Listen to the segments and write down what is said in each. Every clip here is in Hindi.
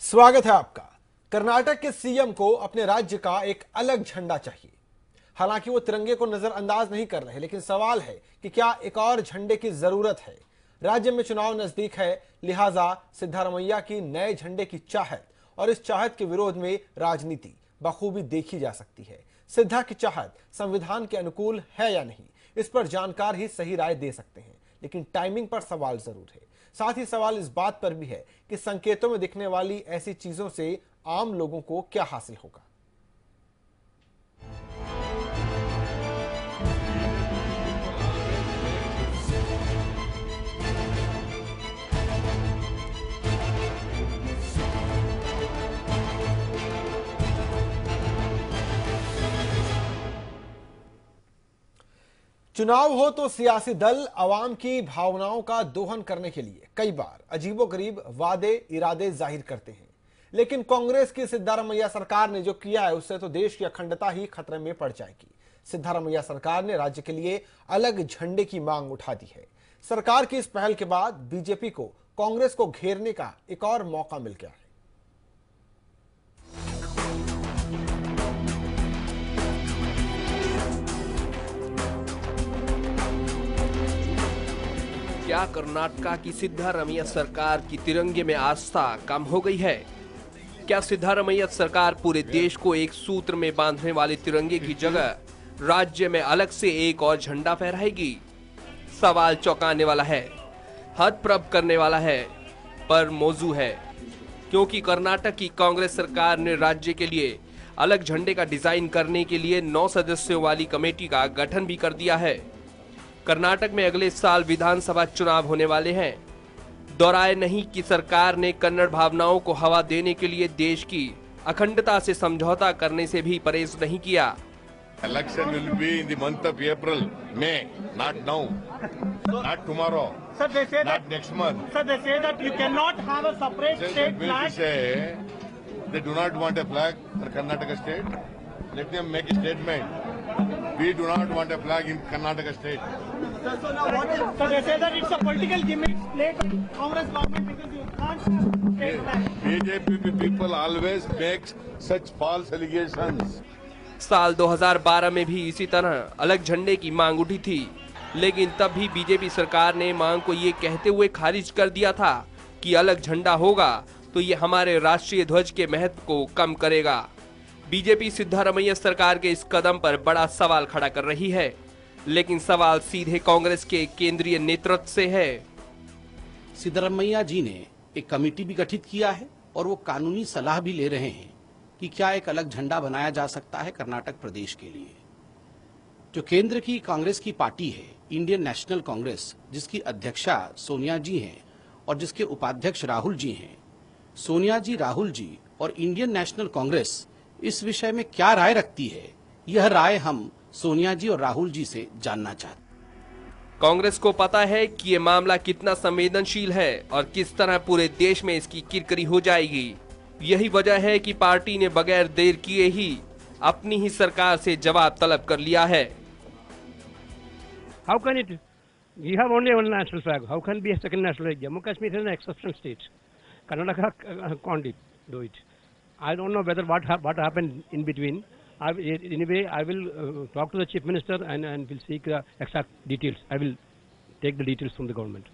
स्वागत है आपका। कर्नाटक के सीएम को अपने राज्य का एक अलग झंडा चाहिए। हालांकि वो तिरंगे को नजरअंदाज नहीं कर रहे, लेकिन सवाल है कि क्या एक और झंडे की जरूरत है। राज्य में चुनाव नजदीक है, लिहाजा सिद्धारमैया की नए झंडे की चाहत और इस चाहत के विरोध में राजनीति बखूबी देखी जा सकती है। सिद्धा की चाहत संविधान के अनुकूल है या नहीं, इस पर जानकार ही सही राय दे सकते हैं, लेकिन टाइमिंग पर सवाल जरूर है। साथ ही सवाल इस बात पर भी है कि संकेतों में दिखने वाली ऐसी चीजों से आम लोगों को क्या हासिल होगा। चुनाव हो तो सियासी दल आवाम की भावनाओं का दोहन करने के लिए कई बार अजीबोगरीब वादे इरादे जाहिर करते हैं, लेकिन कांग्रेस की सिद्धारमैया सरकार ने जो किया है उससे तो देश की अखंडता ही खतरे में पड़ जाएगी। सिद्धारमैया सरकार ने राज्य के लिए अलग झंडे की मांग उठा दी है। सरकार की इस पहल के बाद बीजेपी को कांग्रेस को घेरने का एक और मौका मिल गया है। क्या कर्नाटका की सिद्धारमैया सरकार की तिरंगे में आस्था कम हो गई है? क्या सिद्धारमैया सरकार पूरे देश को एक सूत्र में बांधने वाले तिरंगे की जगह राज्य में अलग से एक और झंडा फहराएगी? सवाल चौंकाने वाला है, हतप्रभ करने वाला है, पर मौजू है, क्योंकि कर्नाटक की कांग्रेस सरकार ने राज्य के लिए अलग झंडे का डिजाइन करने के लिए 9 सदस्यों वाली कमेटी का गठन भी कर दिया है। कर्नाटक में अगले साल विधानसभा चुनाव होने वाले हैं। दोहराए नहीं कि सरकार ने कन्नड़ भावनाओं को हवा देने के लिए देश की अखंडता से समझौता करने से भी परहेज नहीं किया। Election will be in the month of April, May, not now, not tomorrow, Sir, they say not that. next month. Sir, they say that you cannot have a separate They state will flag. say they do not want a flag for Karnataka state. Let them make a statement. We do not want a flag in Karnataka state. So they say that it's a political gimmick played by Congress government because you can't have state flag. BJP people always make such false allegations. साल 2012 में भी इसी तरह अलग झंडे की मांग उठी थी, लेकिन तब भी बीजेपी सरकार ने मांग को ये कहते हुए खारिज कर दिया था कि अलग झंडा होगा तो ये हमारे राष्ट्रीय ध्वज के महत्व को कम करेगा। बीजेपी सिद्धारमैया सरकार के इस कदम पर बड़ा सवाल खड़ा कर रही है, लेकिन सवाल सीधे कांग्रेस के केंद्रीय नेतृत्व से है। सिद्धारमैया जी ने एक कमेटी भी गठित किया है और वो कानूनी सलाह भी ले रहे हैं कि क्या एक अलग झंडा बनाया जा सकता है कर्नाटक प्रदेश के लिए। जो केंद्र की कांग्रेस की पार्टी है, इंडियन नेशनल कांग्रेस, जिसकी अध्यक्षा सोनिया जी हैं और जिसके उपाध्यक्ष राहुल जी हैं, सोनिया जी, राहुल जी और इंडियन नेशनल कांग्रेस इस विषय में क्या राय रखती है, यह राय हम सोनिया जी और राहुल जी से जानना चाहते हैं। कांग्रेस को पता है कि ये मामला कितना संवेदनशील है और किस तरह पूरे देश में इसकी किरकिरी हो जाएगी। यही वजह है कि पार्टी ने बगैर देर किए ही अपनी ही सरकार से जवाब तलब कर लिया है। How can it? We have only one national flag. How can be a second national flag? Jammu Kashmir is an exception state. Karnataka can't do it. I don't know whether what happened in between. Anyway, I will talk to the chief minister and will seek exact details. I will take the details from the government.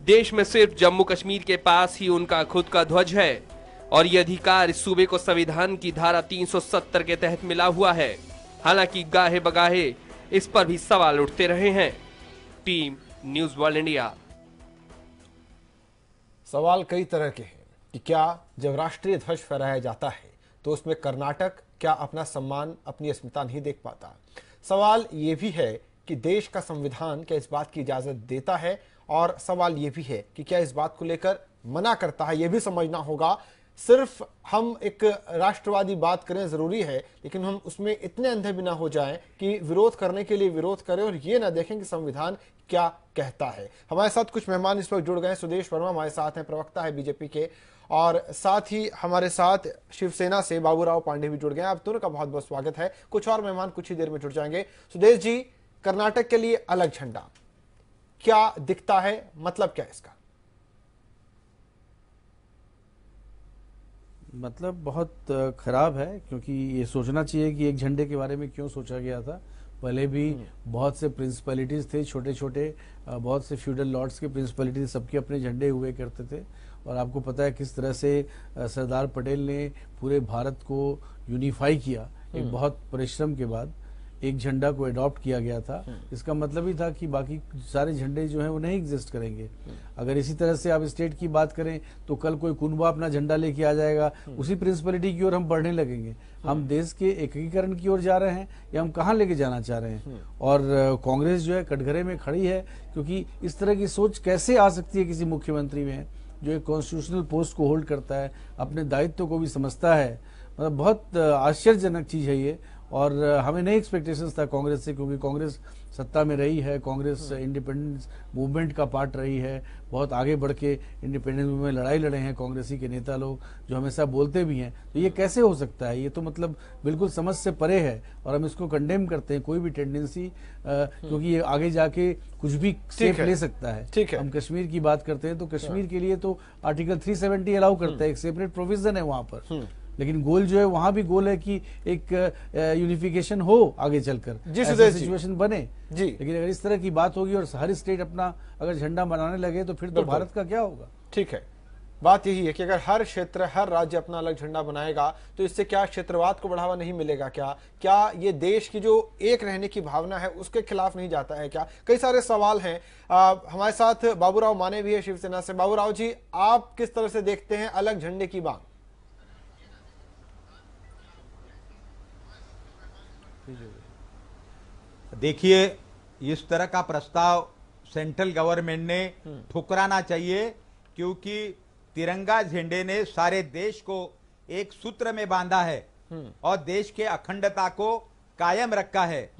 देश में सिर्फ जम्मू कश्मीर के पास ही उनका खुद का ध्वज है और ये अधिकार इस सूबे को संविधान की धारा 370 के तहत मिला हुआ है। हालांकि गाहे बगाहे इस पर भी सवाल उठते रहे हैं। Team news world India. सवाल कई तरह के हैं कि क्या जब राष्ट्रीय ध्वज फहराया जाता है तो उसमें कर्नाटक क्या अपना सम्मान, अपनी अस्मिता नहीं देख पाता। सवाल ये भी है कि देश का संविधान क्या इस बात की इजाजत देता है, और सवाल ये भी है कि क्या इस बात को लेकर मना करता है। यह भी समझना होगा। सिर्फ हम एक राष्ट्रवादी बात करें जरूरी है, लेकिन हम उसमें इतने अंधे भी ना हो जाएं कि विरोध करने के लिए विरोध करें और ये ना देखें कि संविधान क्या कहता है। हमारे साथ कुछ मेहमान इस वक्त जुड़ गए। सुदेश वर्मा हमारे साथ हैं, प्रवक्ता है बीजेपी के, और साथ ही हमारे साथ शिवसेना से बाबूराव पांडे भी जुड़ गए। आप दोनों का बहुत बहुत स्वागत है। कुछ और मेहमान कुछ ही देर में जुड़ जाएंगे। सुदेश जी, कर्नाटक के लिए अलग झंडा क्या दिखता है, मतलब क्या इसका? मतलब बहुत खराब है, क्योंकि ये सोचना चाहिए कि एक झंडे के बारे में क्यों सोचा गया था। पहले भी बहुत से प्रिंसिपलिटीज थे, छोटे छोटे बहुत से फ्यूडल लॉर्ड्स के प्रिंसिपलिटीज, सबके अपने झंडे हुए करते थे। और आपको पता है किस तरह से सरदार पटेल ने पूरे भारत को यूनिफाई किया, एक बहुत परिश्रम के बाद एक झंडा को अडॉप्ट किया गया था। इसका मतलब ही था कि बाकी सारे झंडे जो हैं वो नहीं एग्जिस्ट करेंगे। अगर इसी तरह से आप स्टेट की बात करें तो कल कोई कुनबा अपना झंडा लेके आ जाएगा, उसी प्रिंसिपलिटी की ओर हम बढ़ने लगेंगे। हम देश के एकीकरण की ओर जा रहे हैं या हम कहाँ लेके जाना चाह रहे हैं? और कांग्रेस जो है कटघरे में खड़ी है, क्योंकि इस तरह की सोच कैसे आ सकती है किसी मुख्यमंत्री में, जो एक कॉन्स्टिट्यूशनल पोस्ट को होल्ड करता है, अपने दायित्व को भी समझता है। मतलब बहुत आश्चर्यजनक चीज है ये। और हमें नहीं एक्सपेक्टेशंस था कांग्रेस से, क्योंकि कांग्रेस सत्ता में रही है, कांग्रेस इंडिपेंडेंस मूवमेंट का पार्ट रही है, बहुत आगे बढ़ के इंडिपेंडेंस मूवमेंट में लड़ाई लड़े हैं कांग्रेसी के नेता लोग, जो हमेशा बोलते भी हैं। तो ये कैसे हो सकता है? ये तो मतलब बिल्कुल समझ से परे है और हम इसको कंडेम करते हैं, कोई भी टेंडेंसी, क्योंकि ये आगे जाके कुछ भी सेफ ले सकता है। ठीक है। हम कश्मीर की बात करते हैं तो कश्मीर के लिए तो आर्टिकल 370 अलाउ करता है, एक सेपरेट प्रोविजन है वहां पर। लेकिन गोल जो है वहां भी गोल है कि एक यूनिफिकेशन हो आगे चलकर, ऐसा सिचुएशन बने जी। लेकिन अगर इस तरह की बात होगी और हर स्टेट अपना अगर झंडा बनाने लगे तो फिर तो भारत का क्या होगा? ठीक है, बात यही है कि अगर हर क्षेत्र, हर राज्य अपना अलग झंडा बनाएगा तो इससे क्या क्षेत्रवाद को बढ़ावा नहीं मिलेगा? क्या ये देश की जो एक रहने की भावना है उसके खिलाफ नहीं जाता है क्या? कई सारे सवाल हैं। हमारे साथ बाबूराव माने भी है शिवसेना से। बाबूराव जी, आप किस तरह से देखते हैं अलग झंडे की मांग? देखिए, इस तरह का प्रस्ताव सेंट्रल गवर्नमेंट ने ठुकराना चाहिए, क्योंकि तिरंगा झंडे ने सारे देश को एक सूत्र में बांधा है और देश के अखंडता को कायम रखा है।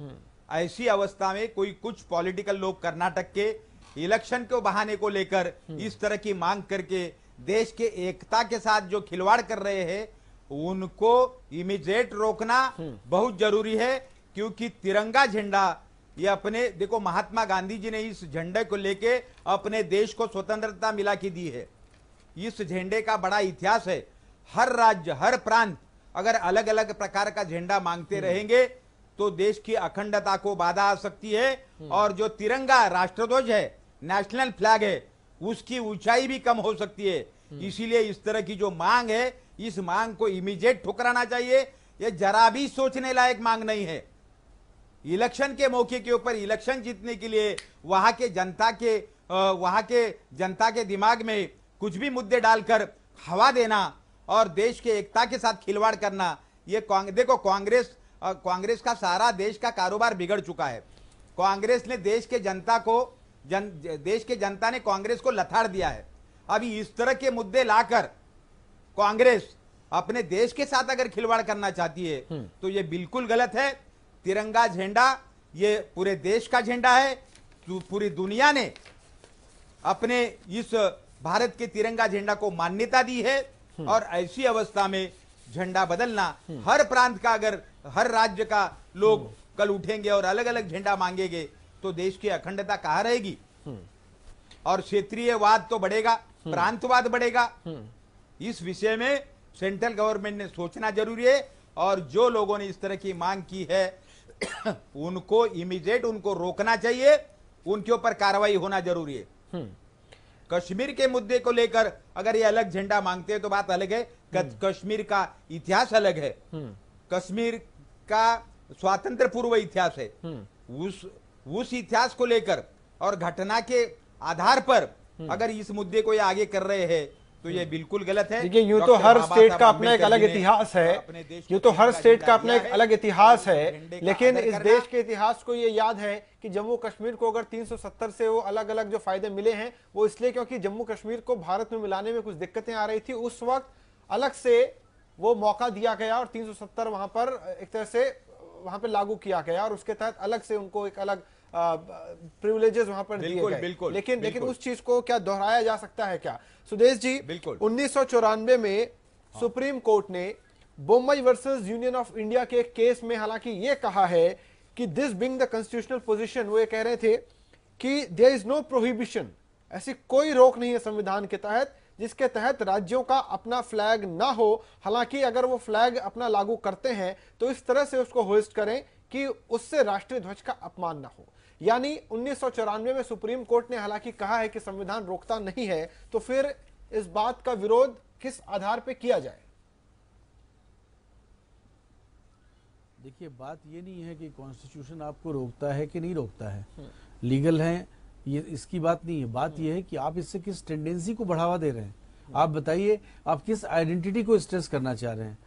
ऐसी अवस्था में कुछ पॉलिटिकल लोग कर्नाटक के इलेक्शन को बहाने को लेकर इस तरह की मांग करके देश के एकता के साथ जो खिलवाड़ कर रहे हैं, उनको इमीडिएट रोकना बहुत जरूरी है। क्योंकि तिरंगा झंडा ये अपने, देखो महात्मा गांधी जी ने इस झंडे को लेके अपने देश को स्वतंत्रता मिला के दी है। इस झंडे का बड़ा इतिहास है। हर राज्य, हर प्रांत अगर अलग अलग प्रकार का झंडा मांगते रहेंगे तो देश की अखंडता को बाधा आ सकती है। और जो तिरंगा राष्ट्रध्वज है, नेशनल फ्लैग है, उसकी ऊंचाई भी कम हो सकती है। इसीलिए इस तरह की जो मांग है, इस मांग को इमीडिएट ठुकराना चाहिए। यह जरा भी सोचने लायक मांग नहीं है। इलेक्शन के मौके के ऊपर इलेक्शन जीतने के लिए वहां के जनता के दिमाग में कुछ भी मुद्दे डालकर हवा देना और देश के एकता के साथ खिलवाड़ करना, ये देखो कांग्रेस का सारा देश का कारोबार बिगड़ चुका है। कांग्रेस ने देश के जनता ने कांग्रेस को लथाड़ दिया है। अभी इस तरह के मुद्दे लाकर कांग्रेस अपने देश के साथ अगर खिलवाड़ करना चाहती है तो ये बिल्कुल गलत है। तिरंगा झंडा ये पूरे देश का झंडा है। पूरी दुनिया ने अपने इस भारत के तिरंगा झंडा को मान्यता दी है। और ऐसी अवस्था में झंडा बदलना, हर प्रांत का, अगर हर राज्य का लोग कल उठेंगे और अलग अलग झंडा मांगेंगे तो देश की अखंडता कहां रहेगी? और क्षेत्रीयवाद तो बढ़ेगा, प्रांतवाद बढ़ेगा। इस विषय में सेंट्रल गवर्नमेंट ने सोचना जरूरी है। और जो लोगों ने इस तरह की मांग की है उनको इमीडिएट उनको रोकना चाहिए, उनके ऊपर कार्रवाई होना जरूरी है। कश्मीर के मुद्दे को लेकर अगर ये अलग झंडा मांगते हैं तो बात अलग है। कश्मीर का इतिहास अलग है। कश्मीर का स्वातंत्र पूर्व इतिहास है। उस इतिहास को लेकर और घटना के आधार पर अगर इस मुद्दे को ये आगे कर रहे हैं तो ये बिल्कुल गलत है। देखिए, यूं तो हर स्टेट का अपना एक अलग इतिहास है, यूं तो हर स्टेट का अपना एक अलग इतिहास है, लेकिन इस देश के इतिहास को ये याद है कि जम्मू कश्मीर को अगर 370 से वो अलग अलग जो फायदे मिले हैं वो इसलिए क्योंकि जम्मू कश्मीर को भारत में मिलाने में कुछ दिक्कतें आ रही थी। उस वक्त अलग से वो मौका दिया गया और 370 वहां पर एक तरह से वहां पर लागू किया गया और उसके तहत अलग से उनको एक अलग प्रिविलेजेस वहां पर दिए गए। लेकिन उस चीज को क्या दोहराया जा सकता है क्या? सुदेश जी, 1994 में सुप्रीम कोर्ट ने Bombay versus union of India के केस में हालांकि ये कहा है कि this being the constitutional position, वो ये कह रहे थे कि देयर इज नो प्रोहिबिशन, ऐसी कोई रोक नहीं है संविधान के तहत जिसके तहत राज्यों का अपना फ्लैग ना हो। हालांकि अगर वो फ्लैग अपना लागू करते हैं तो इस तरह से उसको होस्ट करें कि उससे राष्ट्रीय ध्वज का अपमान ना हो। यानी 1994 में सुप्रीम कोर्ट ने हालांकि कहा है कि संविधान रोकता नहीं है, तो फिर इस बात का विरोध किस आधार पर किया जाए? देखिए, बात ये नहीं है कि कॉन्स्टिट्यूशन आपको रोकता है कि नहीं रोकता है, लीगल है, ये इसकी बात नहीं है। बात ये है कि आप इससे किस टेंडेंसी को बढ़ावा दे रहे हैं। आप बताइए, आप किस आइडेंटिटी को स्ट्रेस करना चाह रहे हैं?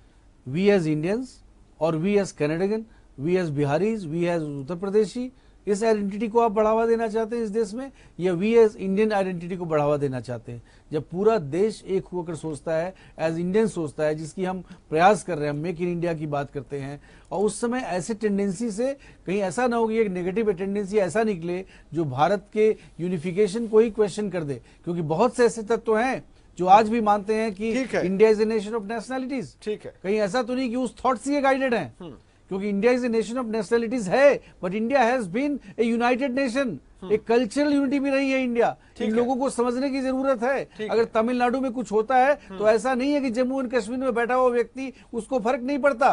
वी एज इंडियंस और we as Canadian, we as Biharis, we as Uttar Pradeshi, इस आइडेंटिटी को आप बढ़ावा देना चाहते हैं इस देश में, या वी एज इंडियन आइडेंटिटी को बढ़ावा देना चाहते हैं? जब पूरा देश एक होकर सोचता है, एज इंडियन सोचता है, जिसकी हम प्रयास कर रहे हैं, मेक इन इंडिया की बात करते हैं, और उस समय ऐसे टेंडेंसी से कहीं ऐसा ना हो कि एक नेगेटिव टेंडेंसी ऐसा निकले जो भारत के यूनिफिकेशन को ही क्वेश्चन कर दे। क्योंकि बहुत से ऐसे तत्व हैं जो आज भी मानते हैं कि India is a nation of nationalities. ठीक है, कहीं ऐसा तो नहीं कि उस थॉट से ये गाइडेड है, क्योंकि India is a nation of nationalities है, but India has been a united nation, एक कल्चरल यूनिटी भी रही है इंडिया। इन लोगों को समझने की जरूरत है। अगर तमिलनाडु में कुछ होता है तो ऐसा नहीं है कि जम्मू एंड कश्मीर में बैठा हुआ व्यक्ति उसको फर्क नहीं पड़ता,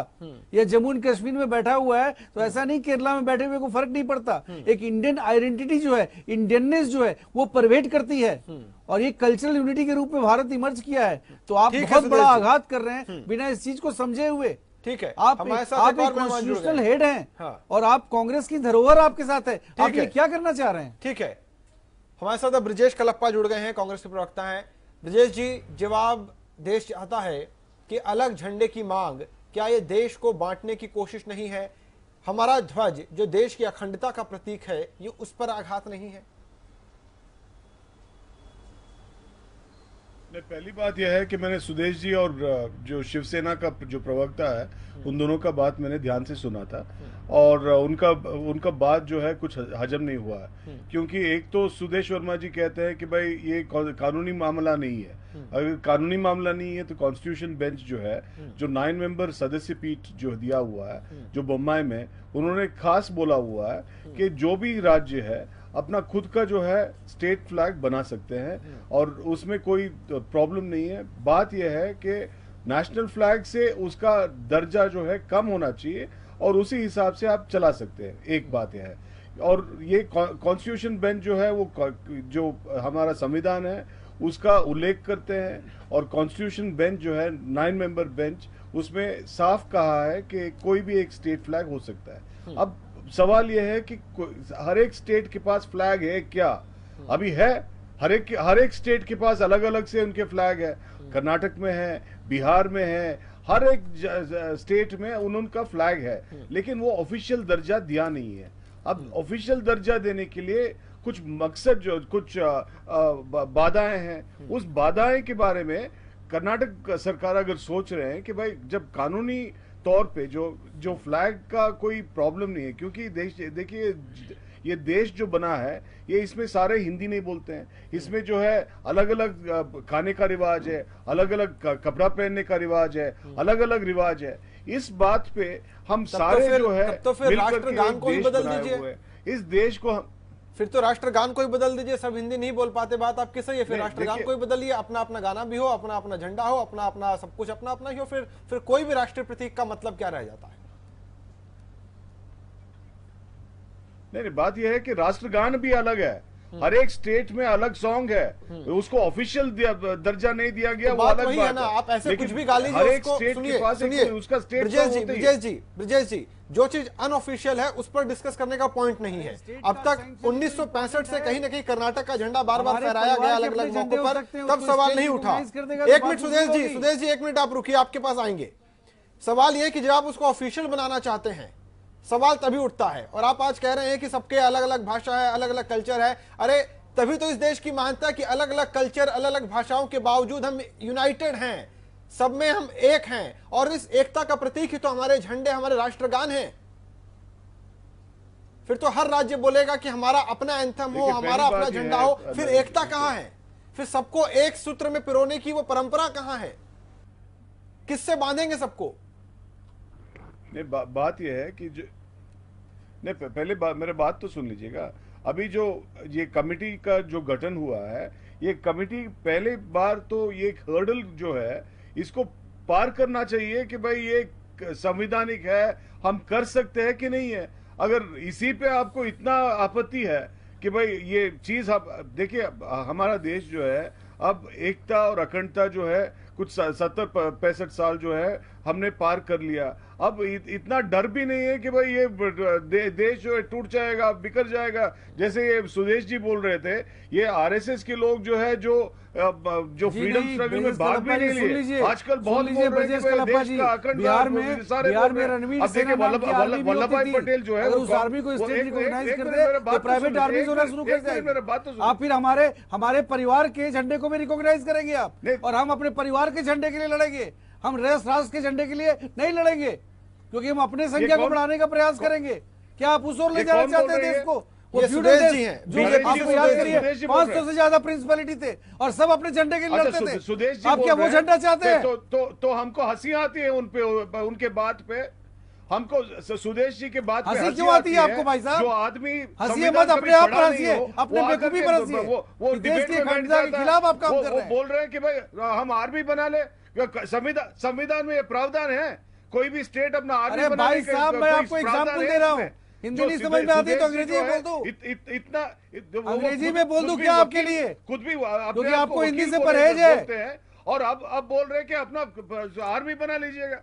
या जम्मू एंड कश्मीर में बैठा हुआ है तो ऐसा नहीं केरला में बैठे हुए को फर्क नहीं पड़ता। एक इंडियन आइडेंटिटी जो है, इंडियननेस जो है, वो परवेट करती है, और ये कल्चरल यूनिटी के रूप में भारत इमर्ज किया है। तो आप बहुत बड़ा आघात कर रहे हैं बिना इस चीज को समझे हुए। ठीक है, आप एक कॉन्स्टिट्यूशनल हेड हैं, हाँ। और आप कांग्रेस की धरोहर आपके साथ है, आप ये क्या करना चाह रहे हैं? ठीक है, हमारे साथ ब्रजेश कलप्पा जुड़ गए हैं, कांग्रेस के प्रवक्ता हैं। ब्रजेश जी, जवाब देश चाहता है कि अलग झंडे की मांग, क्या ये देश को बांटने की कोशिश नहीं है? हमारा ध्वज जो देश की अखंडता का प्रतीक है, ये उस पर आघात नहीं है? पहली बात यह है कि मैंने सुदेश जी और जो शिवसेना का जो प्रवक्ता है उन दोनों का बात मैंने ध्यान से सुना था, और उनका बात जो है कुछ हजम नहीं हुआ है। क्योंकि एक तो सुदेश वर्मा जी कहते हैं कि भाई ये कानूनी मामला नहीं है। अगर कानूनी मामला नहीं है तो कॉन्स्टिट्यूशन बेंच जो है, जो 9 मेंबर सदस्य पीठ जो दिया हुआ है, जो बम्बई में, उन्होंने खास बोला हुआ है कि जो भी राज्य है अपना खुद का जो है स्टेट फ्लैग बना सकते हैं, और उसमें कोई प्रॉब्लम नहीं है। बात यह है कि नेशनल फ्लैग से उसका दर्जा जो है कम होना चाहिए, और उसी हिसाब से आप चला सकते हैं। एक बात यह है, और ये कॉन्स्टिट्यूशन बेंच जो है वो जो हमारा संविधान है उसका उल्लेख करते हैं, और कॉन्स्टिट्यूशन बेंच जो है 9 मेंबर बेंच, उसमें साफ कहा है कि कोई भी एक स्टेट फ्लैग हो सकता है। अब सवाल यह है कि हर एक स्टेट के पास फ्लैग है क्या? अभी है, हर एक स्टेट के पास अलग अलग से उनके फ्लैग है। कर्नाटक में है, बिहार में है, हर एक स्टेट में उनका फ्लैग है, लेकिन वो ऑफिशियल दर्जा दिया नहीं है। अब ऑफिशियल दर्जा देने के लिए कुछ मकसद, जो कुछ बाधाएं हैं, उस बाधाएं के बारे में कर्नाटक सरकार अगर सोच रहे हैं कि भाई जब कानूनी तौर पे जो फ्लैग का कोई प्रॉब्लम नहीं है, क्योंकि देखिए ये देश जो बना है, ये इसमें सारे हिंदी नहीं बोलते हैं। इसमें जो है अलग अलग खाने का रिवाज है, अलग अलग कपड़ा पहनने का रिवाज है, अलग अलग रिवाज है। इस बात पे हम सारे जो है तो फिर राष्ट्रगान को ही बदल दीजिए। इस देश को फिर तो राष्ट्रगान को ही बदल दीजिए, सब हिंदी नहीं बोल पाते, बात आपकी सही है। फिर राष्ट्रगान को ही बदलिए, अपना अपना गाना भी हो, अपना अपना झंडा हो, अपना अपना सब कुछ अपना अपना ही हो। फिर कोई भी राष्ट्रीय प्रतीक का मतलब क्या रह जाता है? नहीं, बात यह है कि राष्ट्रगान भी अलग है, हर एक स्टेट में अलग सॉन्ग है, उसको ऑफिशियल दर्जा नहीं दिया गया। तो बात वही है ना, आप ऐसे कुछ भी गा लीजिए, हर एक स्टेट के पास उसका स्टेट। ब्रजेश जी, जो चीज अनऑफिशियल है उस पर डिस्कस करने का पॉइंट नहीं है। अब तक 1965 से कहीं ना कहीं कर्नाटक का झंडा बार बार फहराया गया अलग अलग मौकों पर, तब सवाल नहीं उठा। एक मिनट सुदेश जी, एक मिनट आप रुकिए, आपके पास आएंगे। सवाल यह कि जब आप उसको ऑफिशियल बनाना चाहते हैं, सवाल तभी उठता है। और आप आज कह रहे हैं कि सबके अलग अलग भाषा है, अलग अलग कल्चर है। अरे तभी तो इस देश की मान्यता कि अलग अलग कल्चर, अलग अलग भाषाओं के बावजूद हम यूनाइटेड हैं, सब में हम एक हैं, और इस एकता का प्रतीक ही तो हमारे झंडे, हमारे राष्ट्रगान हैं। फिर तो हर राज्य बोलेगा कि हमारा अपना एंथम हो, हमारा अपना झंडा हो, फिर एकता कहां है? फिर सबको एक सूत्र में पिरोने की वो परंपरा कहां है? किससे बांधेंगे सबको? नहीं, बात यह है कि जो नहीं, पहले मेरा बात तो सुन लीजिएगा। अभी जो ये कमेटी का जो गठन हुआ है, ये कमेटी पहले बार तो ये हर्डल जो है इसको पार करना चाहिए कि भाई ये संवैधानिक है, हम कर सकते हैं कि नहीं है। अगर इसी पे आपको इतना आपत्ति है कि भाई ये चीज, आप देखिए हमारा देश जो है अब एकता और अखंडता जो है कुछ 70-65 साल जो है हमने पार कर लिया। अब इतना डर भी नहीं है कि भाई ये देश जो है टूट जाएगा, बिखर जाएगा। जैसे ये सुदेश जी बोल रहे थे, ये आरएसएस के लोग जो है जो फ्रीडम स्ट्रगल में भाग भी नहीं लिए, आजकल बहुत बोल रहे हैं कि देश का अखंड बिहार में रणवीर सेना नाम की आर्मी भी वल्लभ भाई पटेल जो है उस आर्मी को स्टेट रिकॉग्नाइज कर दे तो प्राइवेट आर्मी होना शुरू कर देंगे। आप फिर हमारे परिवार के झंडे को भी रिकॉग्नाइज करेंगे आप, और हम अपने परिवार के झंडे के लिए लड़ेंगे। हम राष्ट्र के झंडे के लिए नहीं लड़ेंगे, क्योंकि हम अपने संख्या को बढ़ाने का प्रयास करेंगे। क्या आप उस ओर ले जाना चाहते हैं देश को? ये सुदेश जी हैं, जो आपको याद करिए 500 से ज्यादा प्रिंसिपलिटी थे और सब अपने झंडे के लिए लड़ते थे। सुदेश जी आप क्या वो झंडा चाहते हैं? तो हमको हंसी आती है उनके बात पे। हमको सुदेश जी के बात पे हंसी क्यों आती है आपको भाई साहब? जो आदमी हंसिए मत, अपने आप पर हंसिए, अपने बेवकूफी पर हंसिए। वो देश की अखंडता के खिलाफ आप काम कर रहे हैं। बोल रहे हैं कि भाई हम आर्मी बना ले। संविधान में ये प्रावधान है कोई भी स्टेट अपना आर्मी बना ले। भाई साहब मैं आपको एग्जाम्पल दे रहा हूँ, हिंदी नहीं समझ में आती तो अंग्रेजी में बोल दो। इतना अंग्रेजी में बोल दूं क्या आपके लिए? खुद भी क्योंकि आपको हिंदी से परहेज है। और अब बोल रहे कि अपना आर्मी बना लीजिएगा।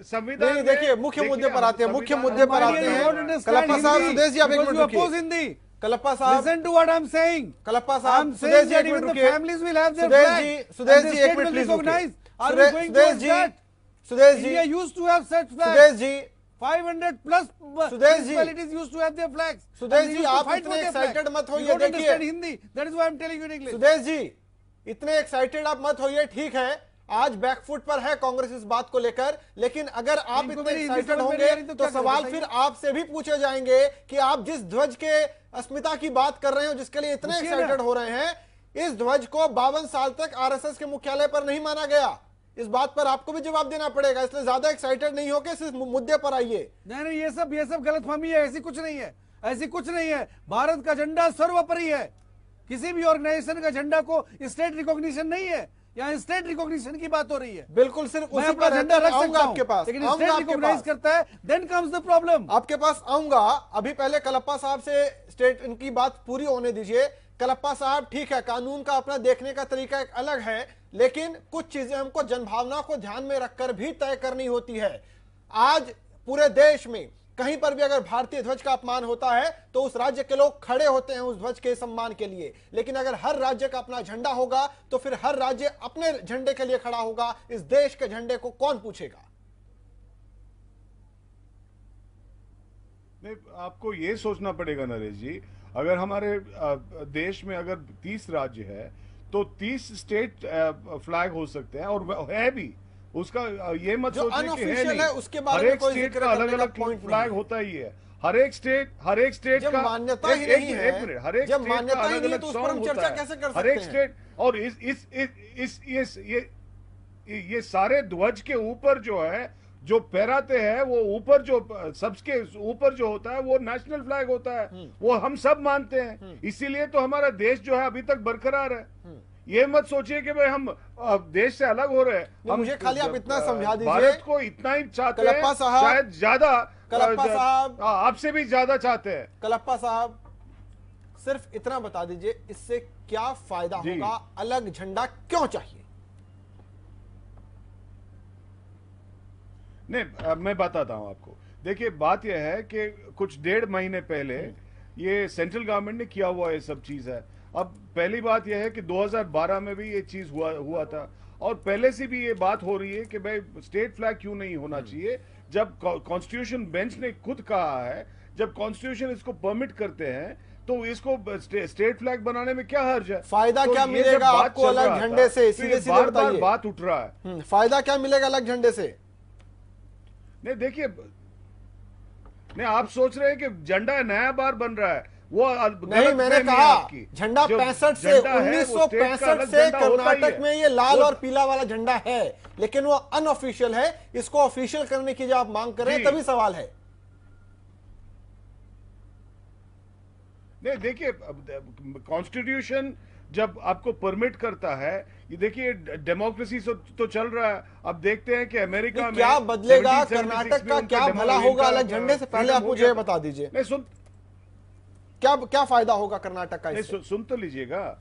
संविधान नहीं, देखिए मुख्य मुद्दे पर आते हैं, मुख्य मुद्दे पर आते हैं। कलप्पा साहब, सुदेश जी आप एक मिनट रुकिए। हिंदी कलप्पा साहब, listen to what I'm saying. Kalappa साहब, सुदेश जी एक मिनट रुकिए। families will have their flag. Sudesh ji एक मिनट प्लीज रुकिए। Sudesh ji India used to have such flags. Sudesh ji 500 plus municipalities used to have their flags. Sudesh ji आप इतने एक्साइटेड मत होइए। देखिए Hindi, that is why I'm telling you in English. Sudesh ji इतने एक्साइटेड आप मत होइए। ठीक है, आज बैकफुट पर है कांग्रेस इस बात को लेकर, लेकिन अगर आप इतने एक्साइटेड होंगे तो सवाल फिर आपसे भी पूछे जाएंगे कि आप जिस ध्वज के अस्मिता की बात कर रहे हो, जिसके लिए इतने एक्साइटेड हो रहे हैं, इस ध्वज को 52 साल तक आरएसएस के मुख्यालय पर नहीं माना गया। इस बात पर आपको भी जवाब देना पड़ेगा, इसलिए ज्यादा एक्साइटेड नहीं होकर इस मुद्दे पर आइए। नहीं, ये सब गलतफहमी है। ऐसी कुछ नहीं है, ऐसी कुछ नहीं है। भारत का झंडा सर्वोपरि है। किसी भी ऑर्गेनाइजेशन का झंडा को स्टेट रिकॉग्निशन नहीं है। यहाँ स्टेट रिकॉग्निशन की बात हो रही है। बिल्कुल, सिर्फ मैं उसी अपना पर झंडा रख सकता हूं आपके पास, लेकिन स्टेट रिकॉग्नाइज करता है, देन कम्स द प्रॉब्लम। आपके पास आऊंगा। अभी पहले कलप्पा साहब से स्टेट इनकी बात पूरी होने दीजिए। कलप्पा साहब, ठीक है, कानून का अपना देखने का तरीका एक अलग है, लेकिन कुछ चीजें हमको जनभावना को ध्यान में रखकर भी तय करनी होती है। आज पूरे देश में कहीं पर भी अगर भारतीय ध्वज का अपमान होता है तो उस राज्य के लोग खड़े होते हैं उस ध्वज के सम्मान के लिए, लेकिन अगर हर राज्य का अपना झंडा होगा तो फिर हर राज्य अपने झंडे के लिए खड़ा होगा। इस देश के झंडे को कौन पूछेगा? नहीं, आपको ये सोचना पड़ेगा नरेश जी, अगर हमारे देश में अगर 30 राज्य है तो 30 स्टेट फ्लैग हो सकते हैं, और है भी। उसका ये मत सोचिए कि है नहीं। उसके बारे में कोई स्टेट का अलग अलग फ्लैग होता ही है। हर एक स्टेट का मान्यता ही नहीं है, हर एक जब मान्यता ही नहीं है तो उस पर हम चर्चा कैसे कर सकते हैं? हर एक स्टेट, और ये सारे ध्वज के ऊपर जो है जो फहराते हैं, वो ऊपर जो सबके ऊपर जो होता है वो नेशनल फ्लैग होता है, वो हम सब मानते हैं। इसीलिए तो हमारा देश जो है अभी तक बरकरार है। ये मत सोचिए कि भाई हम देश से अलग हो रहे हैं। हम मुझे खाली आप इतना समझा दीजिए, भारत को इतना ही चाहते हैं, कलप्पा साहब, शायद ज्यादा, कलप्पा साहब आपसे भी ज्यादा चाहते हैं। कलप्पा साहब, सिर्फ इतना बता दीजिए, इससे क्या फायदा होगा? अलग झंडा क्यों चाहिए? नहीं, मैं बताता हूं आपको। देखिए, बात यह है कि कुछ 1.5 महीने पहले ये सेंट्रल गवर्नमेंट ने किया हुआ ये सब चीज है। अब पहली बात यह है कि 2012 में भी ये चीज हुआ था, और पहले से भी ये बात हो रही है कि भाई स्टेट फ्लैग क्यों नहीं होना चाहिए। जब कॉन्स्टिट्यूशन बेंच ने खुद कहा है, जब कॉन्स्टिट्यूशन इसको परमिट करते हैं, तो इसको स्टेट फ्लैग बनाने में क्या हर्ज है? फायदा क्या मिलेगा आपको अलग झंडे से? सीधे सीधे बताइए, बात उठ रहा है। फायदा क्या मिलेगा अलग झंडे से? नहीं, देखिए, नहीं, आप सोच रहे हैं कि झंडा नया बार बन रहा है, वो नहीं। मैंने कहा झंडा 65 से 1965 से कर्नाटक में ये लाल और पीला वाला झंडा है, लेकिन वो अनऑफिशियल है। इसको ऑफिशियल करने की जो आप मांग कर रहे हैं, तभी सवाल है। नहीं देखिए, कॉन्स्टिट्यूशन जब आपको परमिट करता है, ये देखिए डेमोक्रेसी तो चल रहा है। अब देखते हैं कि अमेरिका में क्या बदलेगा 1776 कर्नाटक में का, उनका क्या भला होगा अलग इनका झंडे से? पहले freedom आप हो मुझे गया ये था। बता दीजिए, नहीं सुन क्या फायदा होगा कर्नाटक का नहीं, इससे? सुन तो लीजिएगा।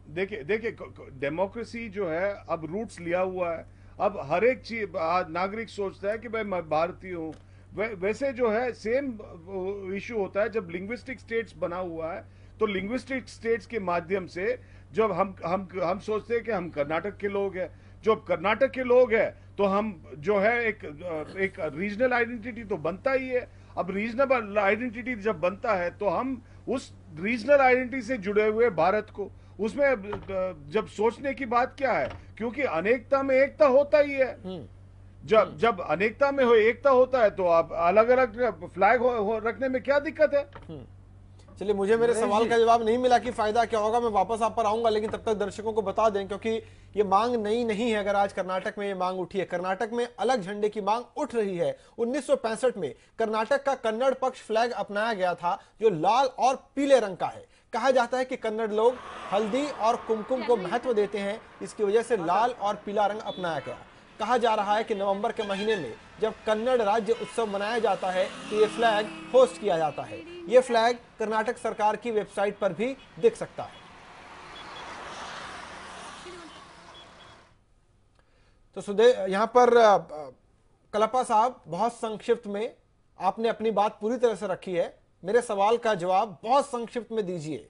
देखिए डेमोक्रेसी जो है अब रूट्स लिया हुआ है। अब हर एक चीज नागरिक सोचता है कि भाई मैं भारतीय हूँ। वैसे जो है सेम इशू होता है जब लिंग्विस्टिक स्टेट्स बना हुआ है, तो लिंग्विस्टिक स्टेट्स के माध्यम से जब हम सोचते हैं कि हम कर्नाटक के लोग हैं, जो कर्नाटक के लोग हैं तो हम जो है एक रीजनल आइडेंटिटी तो बनता ही है। अब रीजनल आइडेंटिटी जब बनता है तो हम उस रीजनल आइडेंटिटी से जुड़े हुए भारत को, उसमें जब सोचने की बात क्या है, क्योंकि अनेकता में एकता होता ही है। जब अनेकता में एकता होता है तो आप अलग अलग फ्लैग रखने में क्या दिक्कत है? चलिए, मुझे मेरे सवाल का जवाब नहीं मिला कि फायदा क्या होगा, मैं वापस आप पर आऊंगा, लेकिन तब तक दर्शकों को बता दें, क्योंकि ये मांग नई नहीं है। अगर आज कर्नाटक में ये मांग उठी है, कर्नाटक में अलग झंडे की मांग उठ रही है। 1965 में कर्नाटक का कन्नड़ पक्ष फ्लैग अपनाया गया था, जो लाल और पीले रंग का है। कहा जाता है कि कन्नड़ लोग हल्दी और कुमकुम को महत्व देते हैं, इसकी वजह से लाल और पीला रंग अपनाया गया। कहा जा रहा है कि नवंबर के महीने में जब कन्नड़ राज्य उत्सव मनाया जाता है तो ये फ्लैग होस्ट किया जाता है। ये फ्लैग कर्नाटक सरकार की वेबसाइट पर भी दिख सकता है। तो यहां पर कलप्पा साहब, बहुत संक्षिप्त में आपने अपनी बात पूरी तरह से रखी है। मेरे सवाल का जवाब बहुत संक्षिप्त में दीजिए।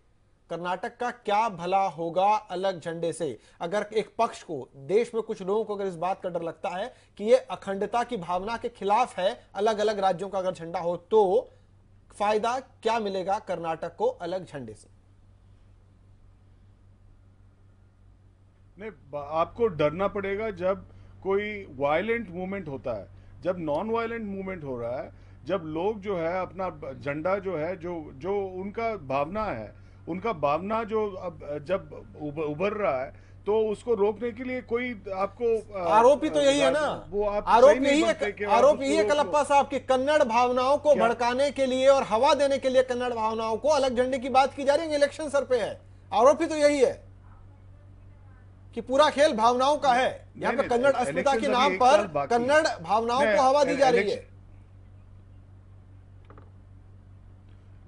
कर्नाटक का क्या भला होगा अलग झंडे से? अगर एक पक्ष को, देश में कुछ लोगों को अगर इस बात का डर लगता है कि ये अखंडता की भावना के खिलाफ है, अलग अलग राज्यों का अगर झंडा हो, तो फायदा क्या मिलेगा कर्नाटक को अलग झंडे से? नहीं, आपको डरना पड़ेगा जब कोई वायलेंट मूवमेंट होता है। जब नॉन वायलेंट मूवमेंट हो रहा है, जब लोग जो है अपना झंडा जो है, जो उनका भावना है, उनका भावना जो अब जब उभर रहा है, तो उसको रोकने के लिए कोई आपको आरोपी तो यही है ना, वो आप आरोप यही है कलप्पा साहब की कन्नड़ भावनाओं को भड़काने के लिए और हवा देने के लिए कन्नड़ भावनाओं को अलग झंडे की बात की जा रही है। इलेक्शन सर पे है, आरोपी तो यही है कि पूरा खेल भावनाओं का है। यहाँ पे कन्नड़ अस्मिता के नाम पर कन्नड़ भावनाओं को हवा दी जा रही है।